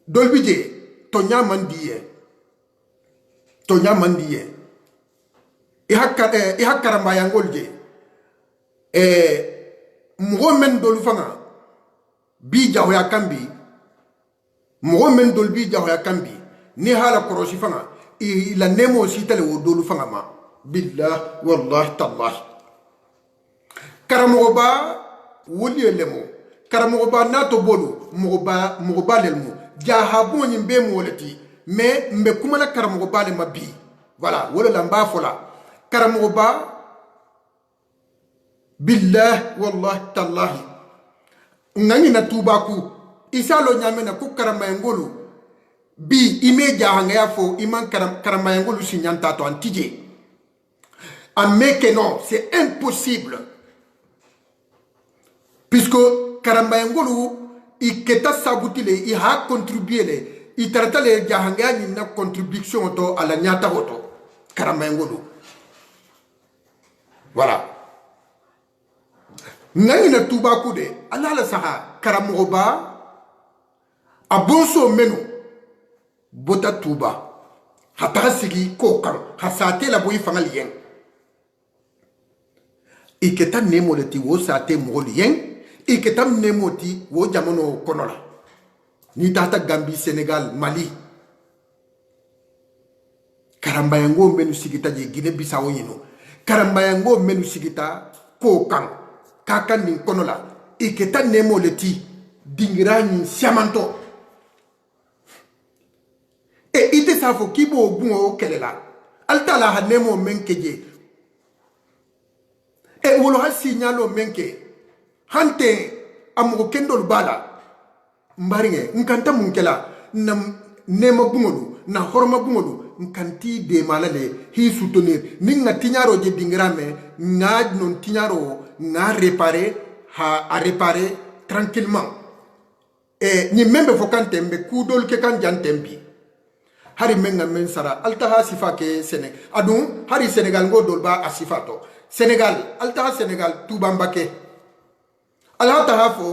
dolbije tonya mandiye i hakkaramba yangol je mogo men dolu fanga bi jahoya kambi mogo men dolu bi jahoya kambi ni hala korosi fanga ila nemo sitale wo dolu fanga ma billah wallahi tallahi karamogo ba woli lemo karamogo ba nato bolu mogo ba lelmo jahabo nyi be molati mais mbe kumala karamogo ba le mabi voilà wala lamba fola karamogo ba billah wallahi tallahi ngani na tubaku isalo nyamena ku karamayangolu bi ime jahanga ya fo iman karamayangolu sinyanta to antije mais que non c'est impossible puisque karamayangolu iketa sabutile i ha contribuer i taratale jahanga ni na contribution to ala nyata hoto karamayangolu voilà nani na tubaku de ala la saha karamogo ba abonso menu bota tuba hata sigi ko kan hasate la boy fangal yen iketa nemo le ti wo sate mo yen iketa nemo ti wo jamono konola ni tata Gambie Sénégal Mali karambayango menu sigita je Guinée Bissau yino karambayango menu sigita ko kan kakan nin konola iketa nemo le ti dingira ni siamanto e ite safo kibo bungo kelela altala ha nemo menkeje e wolo ha signalo menke hante amugo kendol bala mbaringe nkanta munkela na nemo bungolu na horma bungolu nkanti de malale hi soutenir ninga tinyaro je dingirame nga non tinyaro nga réparer ha a réparer tranquillement et ni membe fokantembe kudol ke kan jantembi hari menga men sara altaha sifa ke Sénégal adun hari Sénégal ngo dolba asifato Sénégal altaha Sénégal tubamba ke altaha fo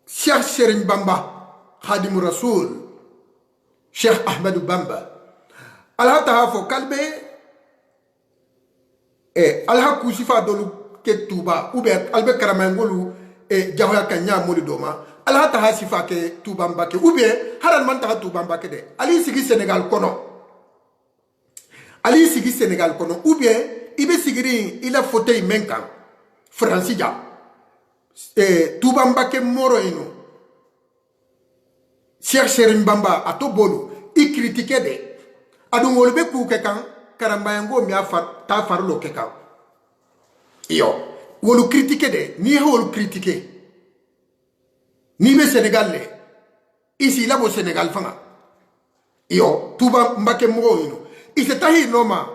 Cheikh Serigne Bamba Khadim Rasoul Cheikh Ahmadou Bamba altaha fo kalbe alha kusifa dolu ke tuba ube albe karamangolu jahoya kanya moli doma ala taha sifa ke tubamba ke ou bien haral man taha tubamba ke de ali sigi Sénégal kono ali sigi Sénégal kono ou bien ibe sigiri ila fauteuil menkan francija tubamba ke moro ino Cheikh Serigne Bamba ato bolu i critique de adu wolbe ku ke kan karambayango mi afar ta farlo ke kan iyo wolu critique de ni wolu critique ni be Sénégal le ici là au Sénégal fanga yo tuba mbake mo ino ise tahi noma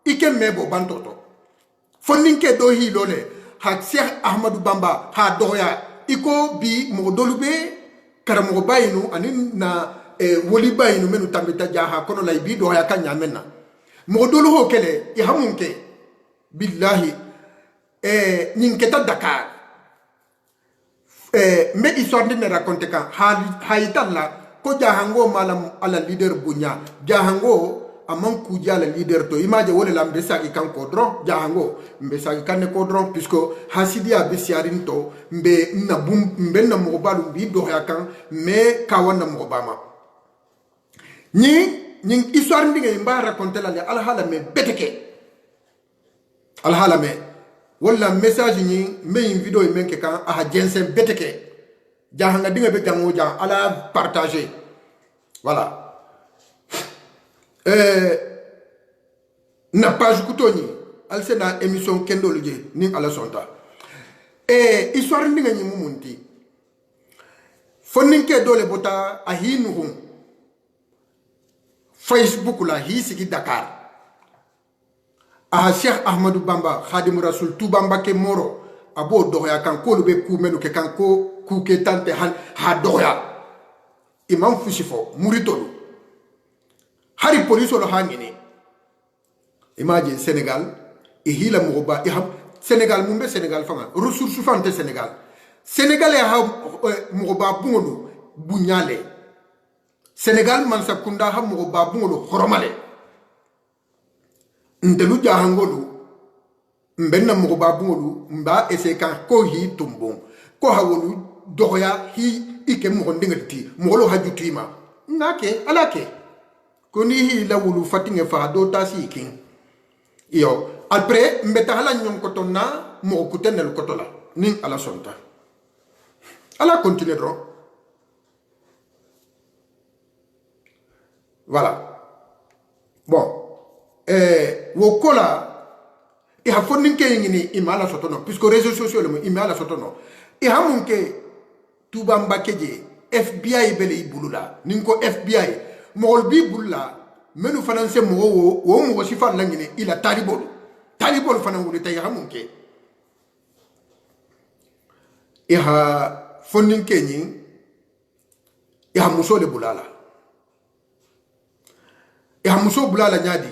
ike mebo bantoto foninke do hi lole ha Cheikh Ahmadou Bamba ha doya iko bi mo dolube karamo bayinu anin na woli bayinu menu tambita jaha kono lay bi doya kanya menna mo dolu ho kele i hamunke billahi ninketa Dakar mais histoire de me raconter quand haitalla ko jahango malam ala leader bunya jahango amon kuja la leader to image wole lam besagi kan kodron jahango mbesagi kan kodron puisque hasidia besiarin to mbe na bum mbe na mobalu bi do yakan mais kawana mobama ni histoire ndinga imba raconter la ala hala me beteke ala hala me wala message ni main vidéo men ke kan a jensen beteke jahanga dinga be jango jang ala partager voilà na page kutoni al sena émission kendo luje ni ala sonta histoire ndinga ni mumunti foninke dole bota a hinuhum Facebook la hi sigi Dakar Cheikh Ahmadou Bamba Khadim Rasoul Tubamba ke moro abo doya kan ko be ku menu ke kan ko ku ke tante ha doya imam fusifo muritolu hari police lo hangini imagine Sénégal hila moba Sénégal mumbe Sénégal fanga ressources fante Sénégal Sénégalais ha moba bungolu bunyale Sénégal man sakunda ha moba bungolu horomale ndelu jahangolu mbenna mo babungolu mba ese kan ko hi tumbon ko hawolu doya hi ike mo ndingati mo lo hajutima ngake alake ko ni hi lawulu fatinge fa do tasi king iyo après mbeta hala nyom ko tonna mo ko tenel ko tola nin ala sonta ala continuer ro voilà bon wokola i ha foninke ngini imala sotono puisque réseaux sociaux le imala sotono i ha munke tubamba keje FBI bele ibulula ninko FBI mogol bi bulula menu finance mo mo sifa langini ila talibol fanangulu tay ha munke i ha foninke nyi i ha musole bulala i ha muso bulala nyadi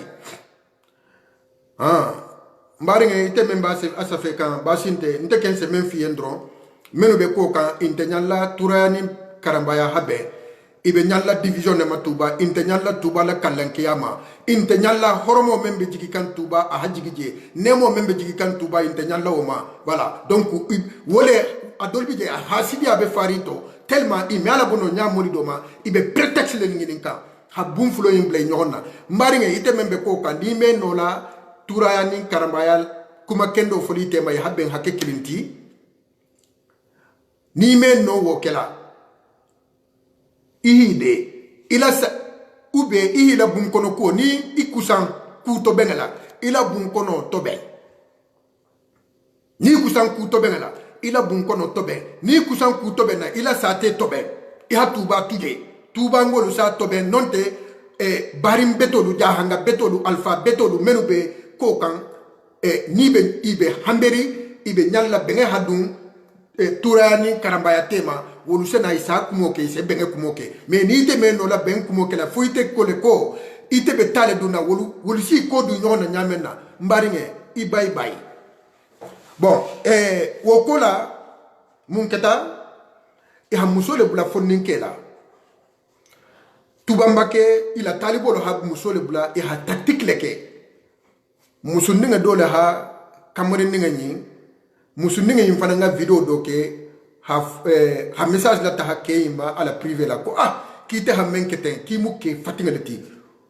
mbaringa ite memba asafe kan basinte nte kense men fiendron menu be ko kan intenyalla turani karambaya habe ibe nyalla division ne matuba intenyalla tuba la kalankiyama intenyalla horomo membe jigi kan tuba a hajigije nemo membe jigi kan tuba intenyalla oma voilà donc wole adolbi je hasidi abe farito tellement imala bono nyamori doma ibe prétexte le ngininka ha bumfulo yimble nyonna mbaringa ite membe ko kan di me nola turaya nin karambayal kuma kendo foli tema ya haben hakke kilinti ni men no wokela ihide ila sa ube ihila bun kono ko ni ikusan ku to bengala ila bun kono tobe ni kusan ku to bengala ila bun kono tobe ni kusan ku tobe na ila sate tobe iha tuba tuje tuba ngolu sa tobe nonte barim betolu jahanga betolu alpha betolu menube ko kan nibe ibe hamberi ibe nyalla benge hadun turani karambaya tema wolu sena isa kumoke se benge kumoke mais ni te men no la ben kumoke la fo ite ko le ko ite be tale duna wolu si ko du nyona nyamena mbaringe i bye bye bon wokola mun keta e ha musole bula fonninkela tubambake ila talibolo ha musole bula e ha tactique leke musunninga dole ha kamarinninga nyi musunninga yimfana video doke ha message la ta ke ima ala privé la ko ki te ha menketen ki mukke fatinga leti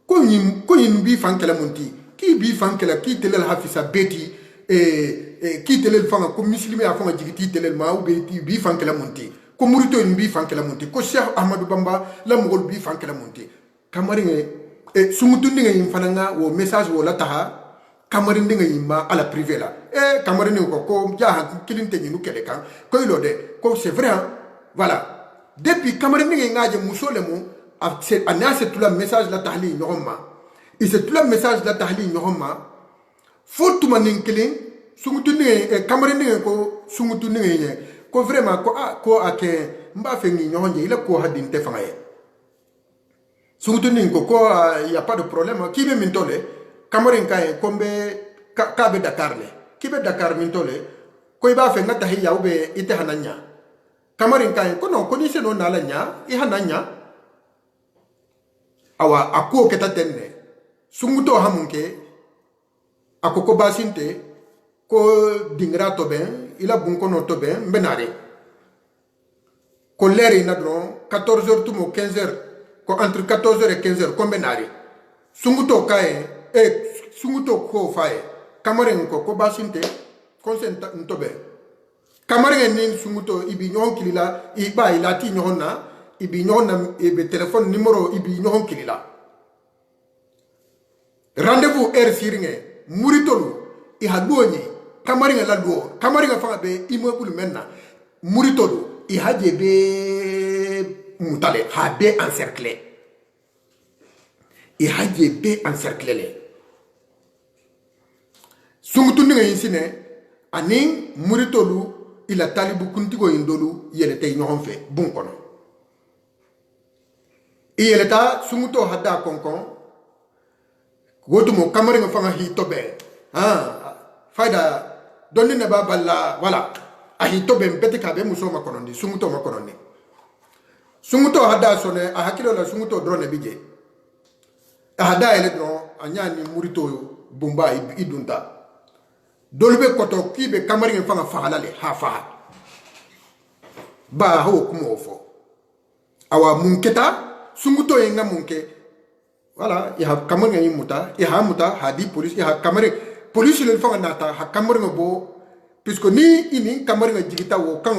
ko nyim bi fankela monti ki bi fankela ki telel hafisa beti ki telel fanga ko muslimi afanga jigiti telel ma ou bi fankela monti ko murito bi fankela monti ko Cheikh Ahmadou Bamba la mugol bi fankela monti kamaringa sumutundinga yimfana wo message wo la taha kamarindinga yimma ala privé la kamarindinga ko jaha kilinte ni nukele kan ko ilode ko c'est vrai hein? Voilà depuis kamarindinga ngaje musole mu anase tout la message la tahli norma et c'est tout la message la tahli norma faut tout maninkling sumutundinga kamarindinga ko sumutundinga ko vraiment ko ake mba fengi nyonje ila ko hadinte fangaye sumutundinga ko y a pas de problème qui me mintole Kamarin kaye kombe kabe Dakar le kibe Dakar mintole ko iba fe ngata hiya ube ite hananya Kamarin kaye ko non ko ni se no nalanya I hananya awa akuo ketatenne sunguto hamunke akoko basinte ko dingra to ben ila bunko no to ben benare ko leri na dron 14h to mo 15h ko entre 14h et 15h ko benare sunguto kaye sunguto ko faye kamarin ko basinte consent ntobe kamarin ni sunguto ibi nyon kilila iba ilati nyonna ibi nyonna ibe téléphone numéro ibi nyon kilila rendez-vous heure siringe muritolu I haduoni kamarin la duo kamarin fa be immeuble menna muritolu I hadje be mutale ha be encerclé I hadje be encerclé Sungutundinga yinsine aning muritolu ila talibu kuntigo indolu yelete nyohonfe bunkono iyeleta sunguto hada konkon wotumo kamaringa fanga hi tobe faida donni ne baballa wala ahi tobe mbete kabe muso makonondi sunguto makonondi sunguto hada sone a hakilo la sunguto drone bije hada ele dron anyani murito bumba idunta dolbe koto kibe kamarin fanga fahalale ha faha ba ho kumo fo awa munketa sunguto yenga munke wala ya kamarin yimuta ya muta hadi police ya kamarin police le fanga nata ha kamarin bo puisque ni ini kamarin jigita wo kan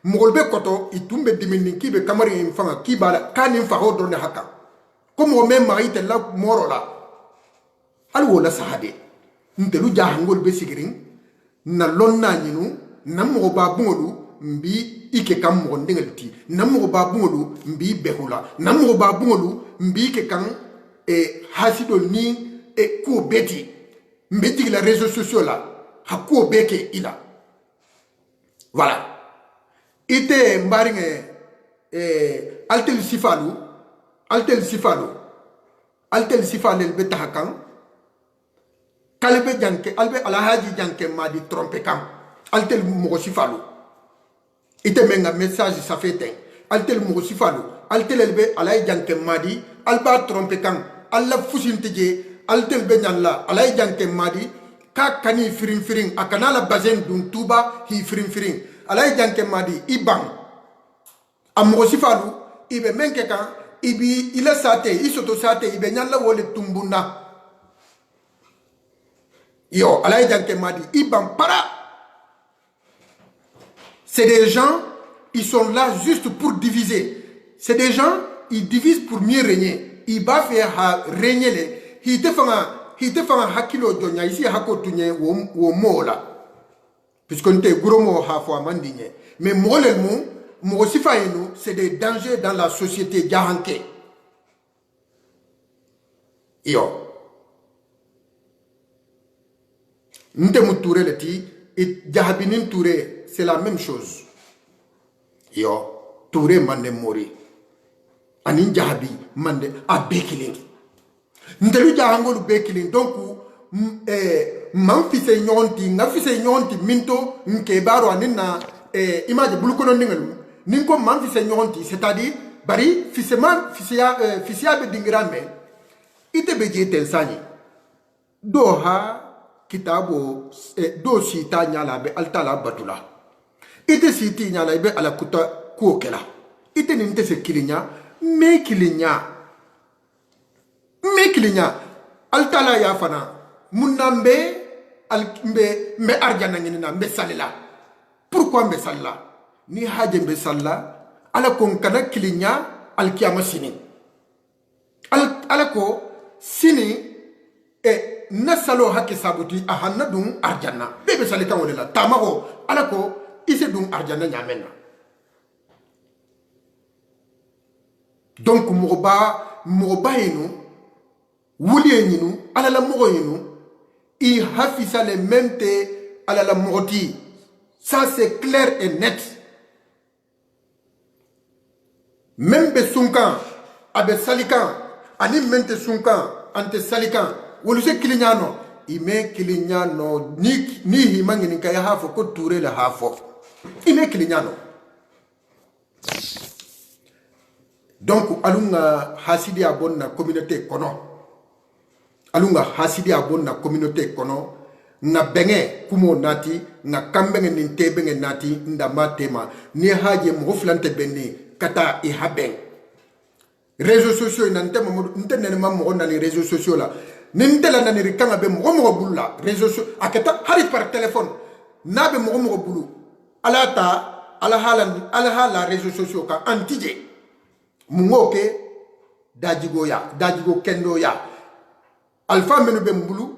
mogolbe koto itumbe dimini kibe kamarin fanga kibala kanin fa ho drone haka comme même maite la morola alwo la sahade ntelu jahangol be sigirin na lonna nyinu namu ba bungolu mbi ike kam mo ndengalti namu ba bungolu mbi behula namu ba bungolu mbi ke kan hasido ni ko beti mbeti la réseaux sociaux la hakko beke ila voilà ite mbaringe altel sifalu be tahakan kalbe janke albe alahaji janke madi trompe kam altel mo sifalu ite menga message ça fait ten altel mo sifalu altel elbe alay janke madi alba trompe kam alla fusintije altel be nyalla alay janke madi ka kani firin akana la bazen dun tuba hi firin alay janke madi ibang amo sifalu ibe menke kan ibi ila sate isoto sate ibe nyalla wole tumbuna yo alay janke madi ibang para. C'est des gens, ils sont là juste pour diviser. C'est des gens, ils divisent pour mieux régner. Ils va faire régner les. Il te fait un hakilo jonya ici hako tunye wo mola. Puisqu'on te gros mo hafwa mandinye. Mais molelmo mo sifainu c'est des dangers dans la société garanke. Yo. Nte muture leti et jahabinin touré c'est la même chose. yo Touré mande mori anin jahabi mande a bekilin ndelu jahangolu bekilin donc man fise nyonti nga fise nyonti minto nke baro anina image bulukono ningalu ninko man fise nyonti c'est-à-dire bari fisema fisia be dingira me ite be jete sani do ha kitabo do sita nyala be altala batula ite siti nyala be ala kuta kuokela ite ninte se kilinya me kilinya altala ya fana munambe mbe arjana ngina mbe salila pourquoi mbe salila ni haje mbe salila ala kon kana kilinya al kiyama sini ala ko sini nasalo hakke sabuti ahanna dum arjana bebe salika wala tamako ala ko ise dum arjana nyamenna donc moba yinu wuli yinu ala la mogo yinu i hafisa le mente ala la mogoti ça c'est clair et net même be sunkan abe salikan ani mente sunkan ante salikan wolu se kilinyano ime kilinyano ni himangini kaya hafo ko Touré la hafo ime kilinyano donc alunga hasidi abonna communauté kono alunga hasidi abonna communauté kono na benge kumo nati na kambenge ninte benge nati ndama tema ni haje mo flante benni kata i haben réseaux sociaux nante mo ntene ma mo na les réseaux sociaux la nintela na ni rikanga be mo bulla réseaux sociaux akata hari par téléphone na be mo bulu alata ala hala réseaux sociaux ka antije mungoke dajigo kendo ya alfa menu be mbulu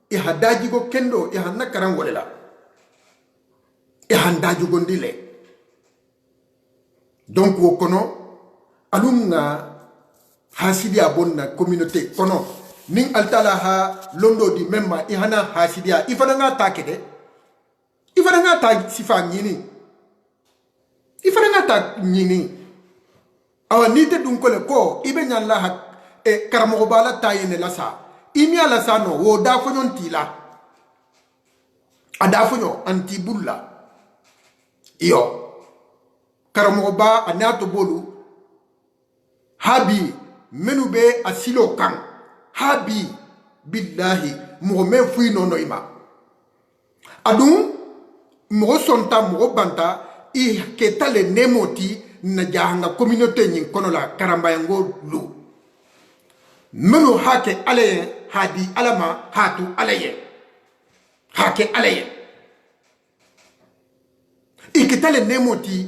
i hadajigo kendo i hanna karangolela i handajigo ndile donc wokono alunga hasidi abonna communauté kono ning altala ha londo di memma i hana hasidia ifana nga takede ifana nga ta sifa nyini ifana nga ta nyini awa nite dunkole ko ibe nyalla hak karamo bala tayene la sa imi ala sa no wo da fo nyon tila ada fo nyon anti bulla iyo karamo ba anato bolu habi menu be asilo kan habi billahi mo me fui no ima adun mo sonta mo banta i ketale nemoti na jahanga communauté nyin kono la karambayango lu menu hake alaye hadi alama hatu alaye hake alaye ikitale nemoti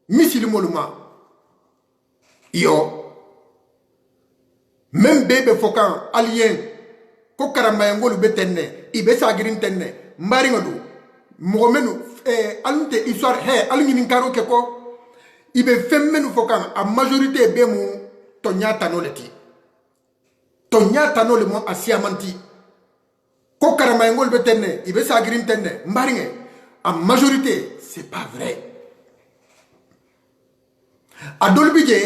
misili moluma yo même bebe fokan alien ko karambayango lu betenne ibe sagirin tenne mbari ngadu mo menu alunte histoire he alungini karo ke ko ibe femmenu fokan a majorité be mu tonya tanoleti tonya tanole mo asiamanti ko karama ngol be tenne ibe sagirin tenne mbaringe a majorité c'est pas vrai a dolbije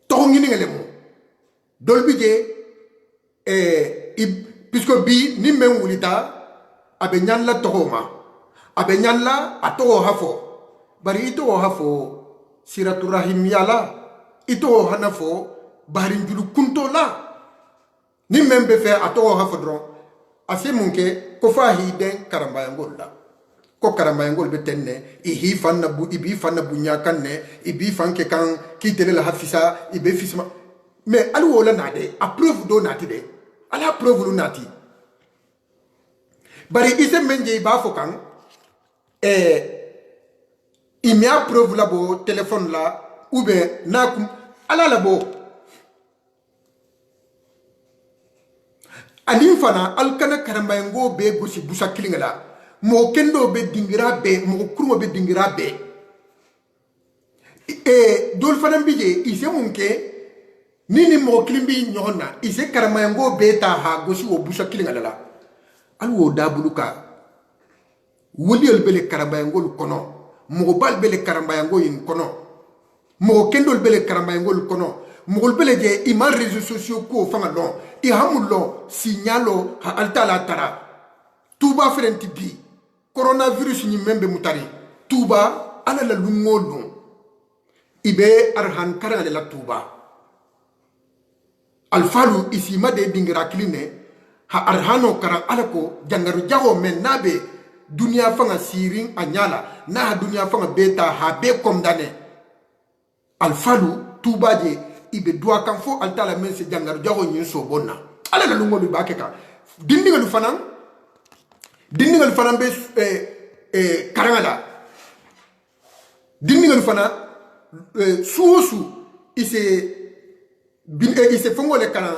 to ngini ngele mo dolbije puisque bi ni men wulita abe nyanla tohoma abe nyanla atoho hafo bari ito hafo siraturahim yala ito hanafo barin julu kunto la ni membe fe ato hafo dron ase munke ko fa hi den karambayangol la ko karambayangol be tenne i hi fanna bu ibi fanna bu nyakanne ibi fanke kan ki tele la hafisa ibe fisma mais alu wala nade a preuve do nati de ala preuve lu nati bari ise menje ba fo kan il m'y a preuve là bo téléphone là ou bien nakum ala la bo anim fana alkana karambayango be gosi busa kilingala mo kendo be dingira be mo kurmo be dingira be dol fana bije ise munke nini mo kilimbi nyona ise karambayango be ta ha gosi wo busa kilingala la alwo dabuluka woliel bele karambayango kono mogo bal bele karambayango in kono mogo kendol bele karambayango kono mogo bele je iman réseaux sociaux ko fanga don i hamullo signalo ha altala tara tuba frenti bi coronavirus ni membe mutari tuba ala la lungolu ibe arhan karale la tuba alfalu isima de dingira kline ha arhano karan alako jangaru jago men nabe dunia fanga siring anyala na ha dunia fanga beta ha be condamné alfalu tuba je ibe doa kan fo altala men se jangaru jago nyin so bonna ala la lungolu ba keka dindigalu fanan be karangala dindigalu fana suosu ise fongole karan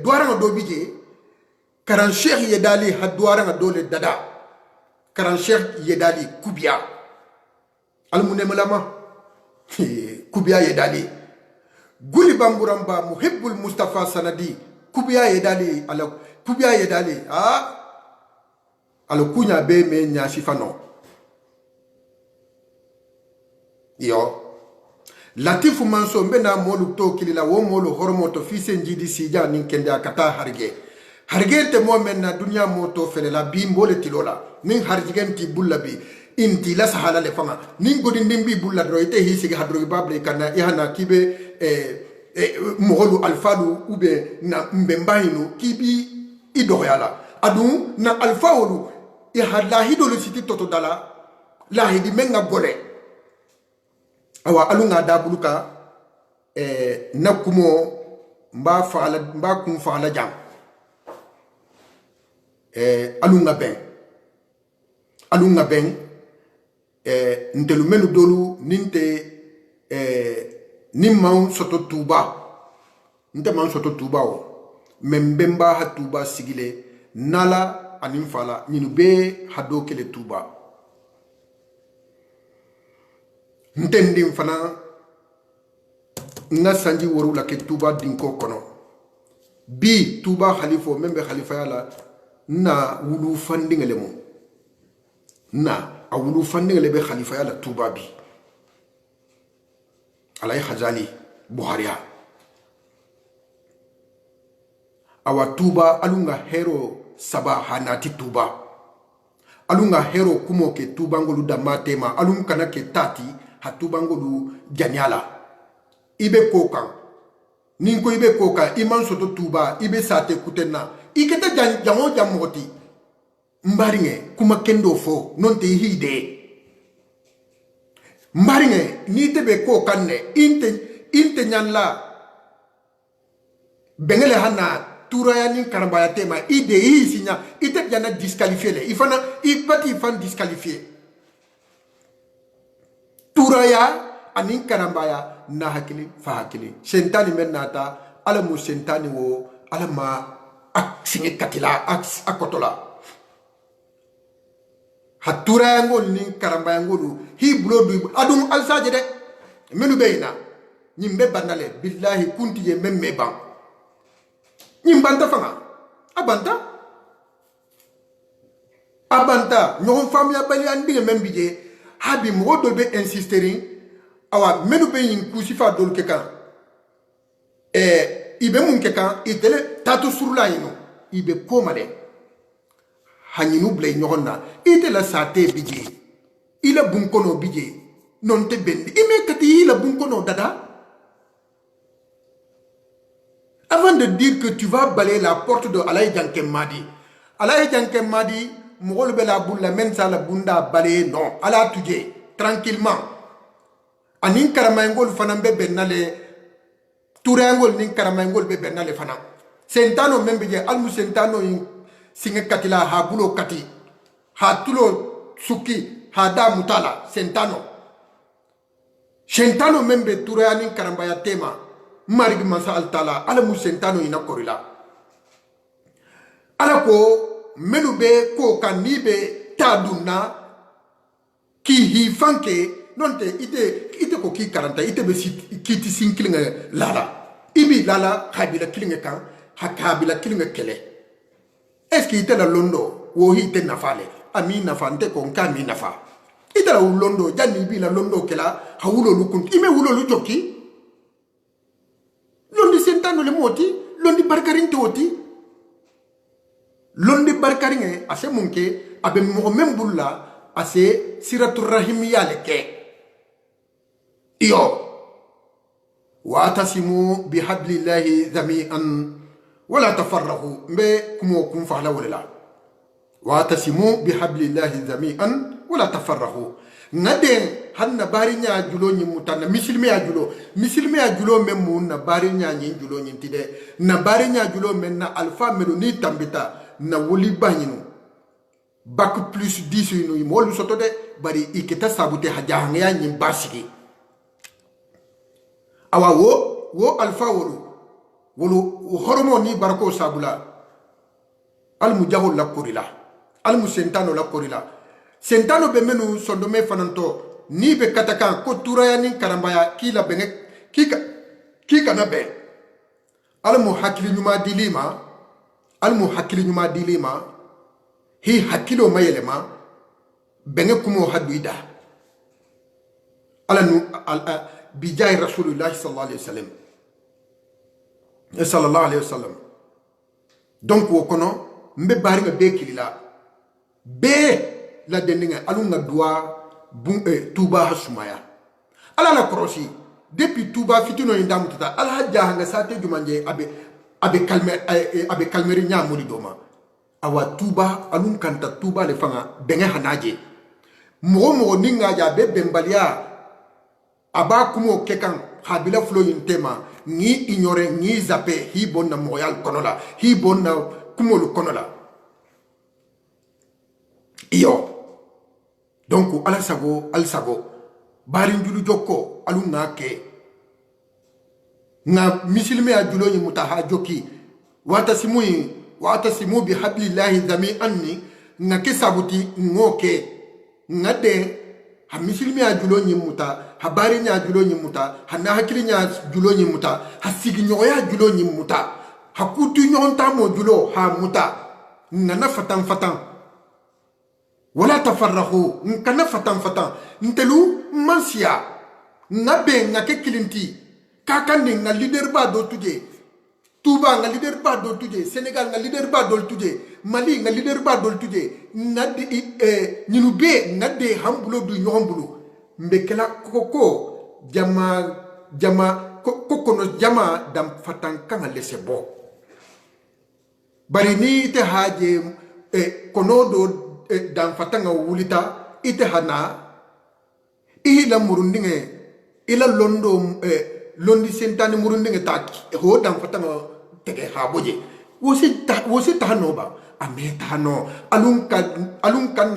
doaranga do bije karan cheikh yedali ha doaranga do le dada karan cheikh yedali kubia almunemalama kubia yedali guli bamburamba muhibbul mustafa sanadi kubia yedali ala kubia yedali ala kunya be me nya sifano yo latifu manso mbena molu to kilila wo molu hormoto fise njidi sija nin kende akata harge te mo menna dunya moto felela bi mbole tilola nin harjigen ti bulla bi inti la sahala le fama nin godi ndimbi bulla dro ite hisi ga hadro bable kana ihana kibe moholu alfalu ube na mbembainu kibi idoyala adu na alfaulu ihalla hidolo siti toto dala la hidi menga gole awa alunga dabuluka nakumo mba kun faala jam alunga ben ntelu menu dolu ninte nimman soto tuba nte man soto tuba o membemba ha tuba sigile nala anin fala nyinu be hado kele tuba ntendim fana nga sanji woru la ke tuba dinko kono bi tuba khalifo membe khalifa yala na wulu fandingale mo na a wulu fandingale be khalifa yala tuba bi alay khazali buhariya awa tuba alunga hero saba hanati tuba alunga hero kumo ke tuba ngolu da matema alun kana ke tati hatuba ngolu janyala ibe kokan ninko ibe kokan iman soto tuba ibe sate kutenna iketa jango jamoti mbaringe kuma kendo fo nonte hide mbaringe ni tebe kokan ne inte nyanla bengele hana turaya ni karambaya tema ide isinya ite jana disqualifier le ifana ipati fan disqualifier turaya anin karambaya na hakili fa hakili sentani men nata ala mu sentani wo ala ma singe katila akotola hatura ngol ni karambaya ngolu hi blodu adum alsaje de menu beina nyimbe bandale billahi kunti ye memme ban nyimbanta fanga abanta nyon famia bali andi membije habi mo do be insistering awa menu be yin kusifa dol kekan ibe mun kekan itele tatu surla yino ibe komale hanyinu ble nyonna itela sate bije ila bunkono bije non te bendi ime kati ila bunkono dada. Avant de dire que tu vas balayer la porte de Alaï Jankem Madi, Alaï Jankem Madi, Mourol Bela Boula Mensa la Bunda balayer, non, Allah tuje, tranquillement. Anin Karamangol Fanambe Benale, Tourangol Nin Karamangol Be Benale Fanam. Sentano Membie, Almu Sentano in Singe Katila, Habulo Kati, Hatulo Suki, Hada Mutala, Sentano. Sentano Membe Touranin Karambaya Tema. Marigi masa altala ala musentano ina korila ala ko menu be ko kanibe taduna ki hi fanke nonte ite ko ki karanta ite be kiti sinkilinga lala ibi lala habila kilinga kan habila kilinga kele est-ce que ite la londo wo hi te nafale ami nafante ko nkami nafa idara londo janni bi la londo kela ha wulo lu kunt ime wulo lu jokki londi sentano le moti londi barkarin toti londi barkarin ase munke abe mo membulla ase siratur rahim yaleke iyo واعتصموا بحبل الله جميعا ولا تفرقوا بكم فعلا ولا واعتصموا بحبل الله جميعا ولا تفرقوا ندين هن بارينيا جلو نيموتان مسلمي جلو ميمون بارينيا ني جلو نينتيدي نبارينيا جلو من الفا ملو ني تامبيتا نولي بانينو باك بلس 10 نو مولو سوتو دي باري ايكتا سابوتي حاجه ني باسيكي awa wo alfa wolu horomo ni barako sabula almu jago la korila almu sentano la korila sentano be menu sondome fananto ni be kataka ko turaya ni karambaya kila benge kika na be almu hakili nyuma dilima hi hakilo mayelema benge kumo haduida alanu بجاه رسول الله صلى الله عليه وسلم donc wokono mbe baringa be kilila be la deninga alunga dua tuba hasumaya ala la krosi depuis tuba fitino indamu tata ala hajja hanga sate jumanje abe kalmeri nyamuli doma awa tuba alun kanta tuba le fanga benga hanaje mo ninga ja be bembalia aba kumo kekan habila flo yintema ni ignore ni zappe hi bonna moyal konola hi bonna kumolu konola iyo donc al sago barin julu jokko alunga ke na misilme a julo ni mutaha joki wata simu bi hablillahi jami'an na ke sabuti ngoke ngade ha misilme a julo ni muta habari nya julo nyi muta hana hakili nya julo nyi muta hasigi nyoya julo nyi muta hakutu nyonta mo julo ha muta nana fatan wala tafarrahu nkana fatan ntelu mansia nabe ngake kilinti kakande nga leader ba do tuje Touba nga leader ba do tuje Senegal nga leader ba do tuje Mali nga leader ba do tuje nadi nyinu be nade hambulo du nyombulu mbekela koko jama kono jama dam fatan kanga lese bo bari ni te haje kono do dam fatanga wulita ite hana ihila murundinge ila londi sentani murundinge taki ho dam fatanga tege haboje wosi tahano ba ametano alunkan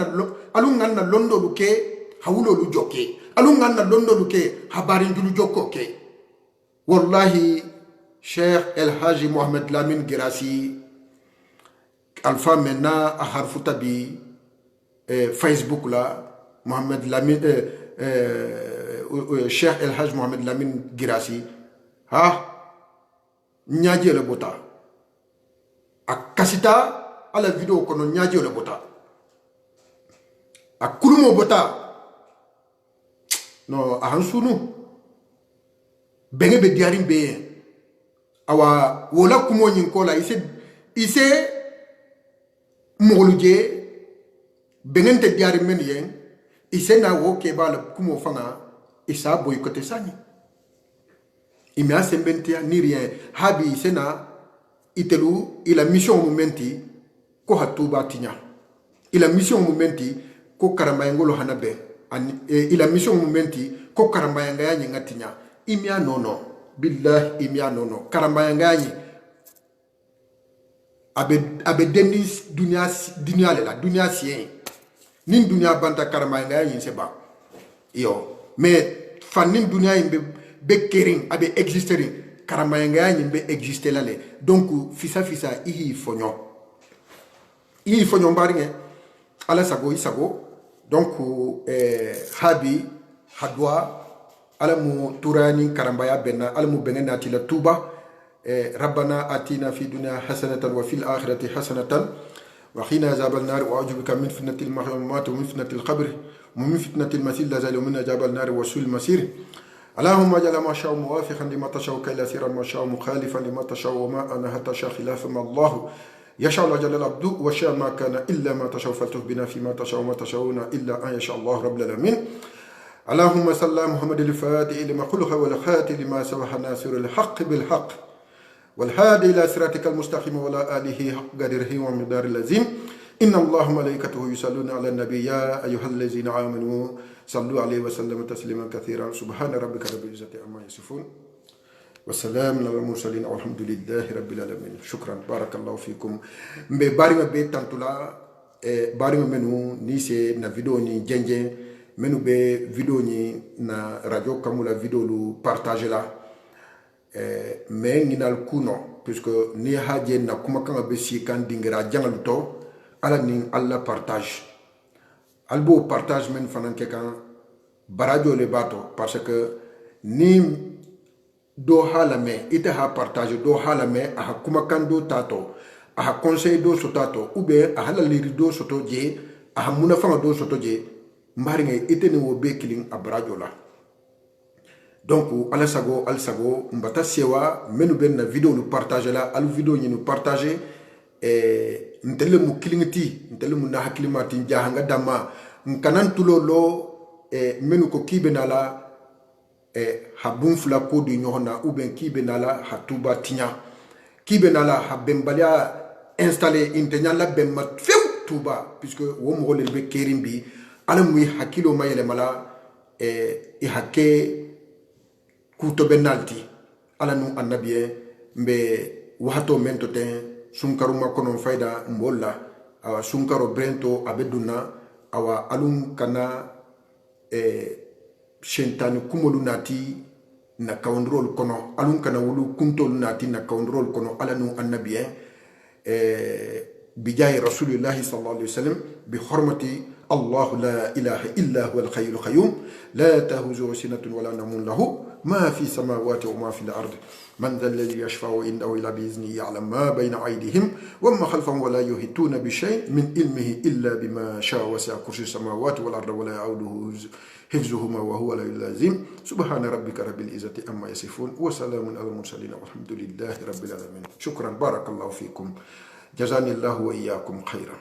na londo luke hawulo lu jokke alunganna londo luke habarin julu jokko ke wallahi Cheikh El Haji Mohamed Lamine Girassi alfa mena a harfuta bi Facebook la Mohamed Lamine Cheikh El Haji Mohamed Lamine Girassi ha nyaje le bota akasita ala video kono nyaje le bota akulumo bota no ahansunu benge be diarim be awa wola kumo nyin kola ise mogoluje bengente diarim men yen ise na wo ke bala kumo fanga isa boycotté sani imi asembentia ni rien habi ise na itelu ila mission momenti ko hatuba tinya ila mission momenti ko karamba ngolo hanabe ila mission momenti ko karamba yanga yanyi ngatinya imya nono billah imya nono karamba yanga yanyi abe denis dunia lela dunia sien nin dunia banta karamba yanga yanyi seba yo mais fanin dunia imbe be kering abe existering karamba yanga yanyi be exister lale donc fisa ihi fonyo mbaringe ala sago isago donc habi hadwa alamu turani karambaya benna alamu benena tila tuba ربنا آتنا في الدنيا حسنة وفي الآخرة حسنة وقنا عذاب النار وأعوذ بك من فتنة المحيا والممات ومن فتنة القبر ومن فتنة المسيح الدجال ومن عذاب النار وسوء المصير اللهم اجعل ما شاء موافقا لما تشاء كلا سيرا ما شاء مخالفا لما تشاء وما أنا حتى شاء خلاف ما الله يشاء الله جل العبد وشاء ما كان إلا ما تشاء فلتف بنا فيما تشاء وما تشاءون إلا أن يشاء الله رب العالمين اللهم صل على محمد الفاتح لما خلق والخاتم لما سبح ناصر الحق بالحق والهادي إلى صراطك المستقيم وعلى آله حق قدره ومقدار اللازم إن الله وملائكته يصلون على النبي يا أيها الذين آمنوا صلوا عليه وسلم تسليما كثيرا سبحان ربك رب العزة عما يصفون والسلام على المرسلين والحمد لله رب العالمين شكرا بارك الله فيكم مبارك بيت تانتولا بارك منو نيسي نا فيديو ني جنجي منو be video ni na radio kamula video lu partager la mais nginal kuno puisque ni haje na kuma kanga be si kan dingira jangal to ala ni alla partage albo partage men fanan ke kan barajo le bato parce que ni do halame ite ha partage do halame a kuma kan do tato a conseil do sotato ou bien a hala liri do soto je a muna fanga do soto je mbaringa ite ni wo be killing a barajo la donc ala sago al sago mbata sewa menu ben na video nu partager la al video ni nu partager ntele mu kilingti ntele mu na haklimati jahanga dama nkanan tulolo menu ko kibe nala habun fula ko du nyohona ou ben kibe nala hatuba tinya kibe nala habembalia installer intenya la bemma few tuba puisque wo mo le be kerimbi ala muy hakilo mayele mala e hakke kuto benalti ala nu annabiye mbe wahato mento ten sunkaruma kono fayda mbolla awa sunkaro brento abeduna awa alum kana shentani kumolu nati na kawndrol kono alum kana wulu kuntol nati na kawndrol kono ala nu annabiye بجاه رسول الله صلى الله عليه وسلم بحرمة الله لا إله إلا هو الحي القيوم لا تأخذه سنة ولا نوم له ما في السماوات وما في الأرض من ذا الذي يشفع عنده إلا بإذنه يعلم ما بين أيديهم وما خلفهم ولا يحيطون بشيء من علمه إلا بما شاء وسع كرسي السماوات والأرض ولا يعوده حفظهما وهو العلي العظيم سبحان ربك رب العزة عما يصفون وسلام على المرسلين والحمد لله رب العالمين شكرا بارك الله فيكم جزاني الله وإياكم خيرا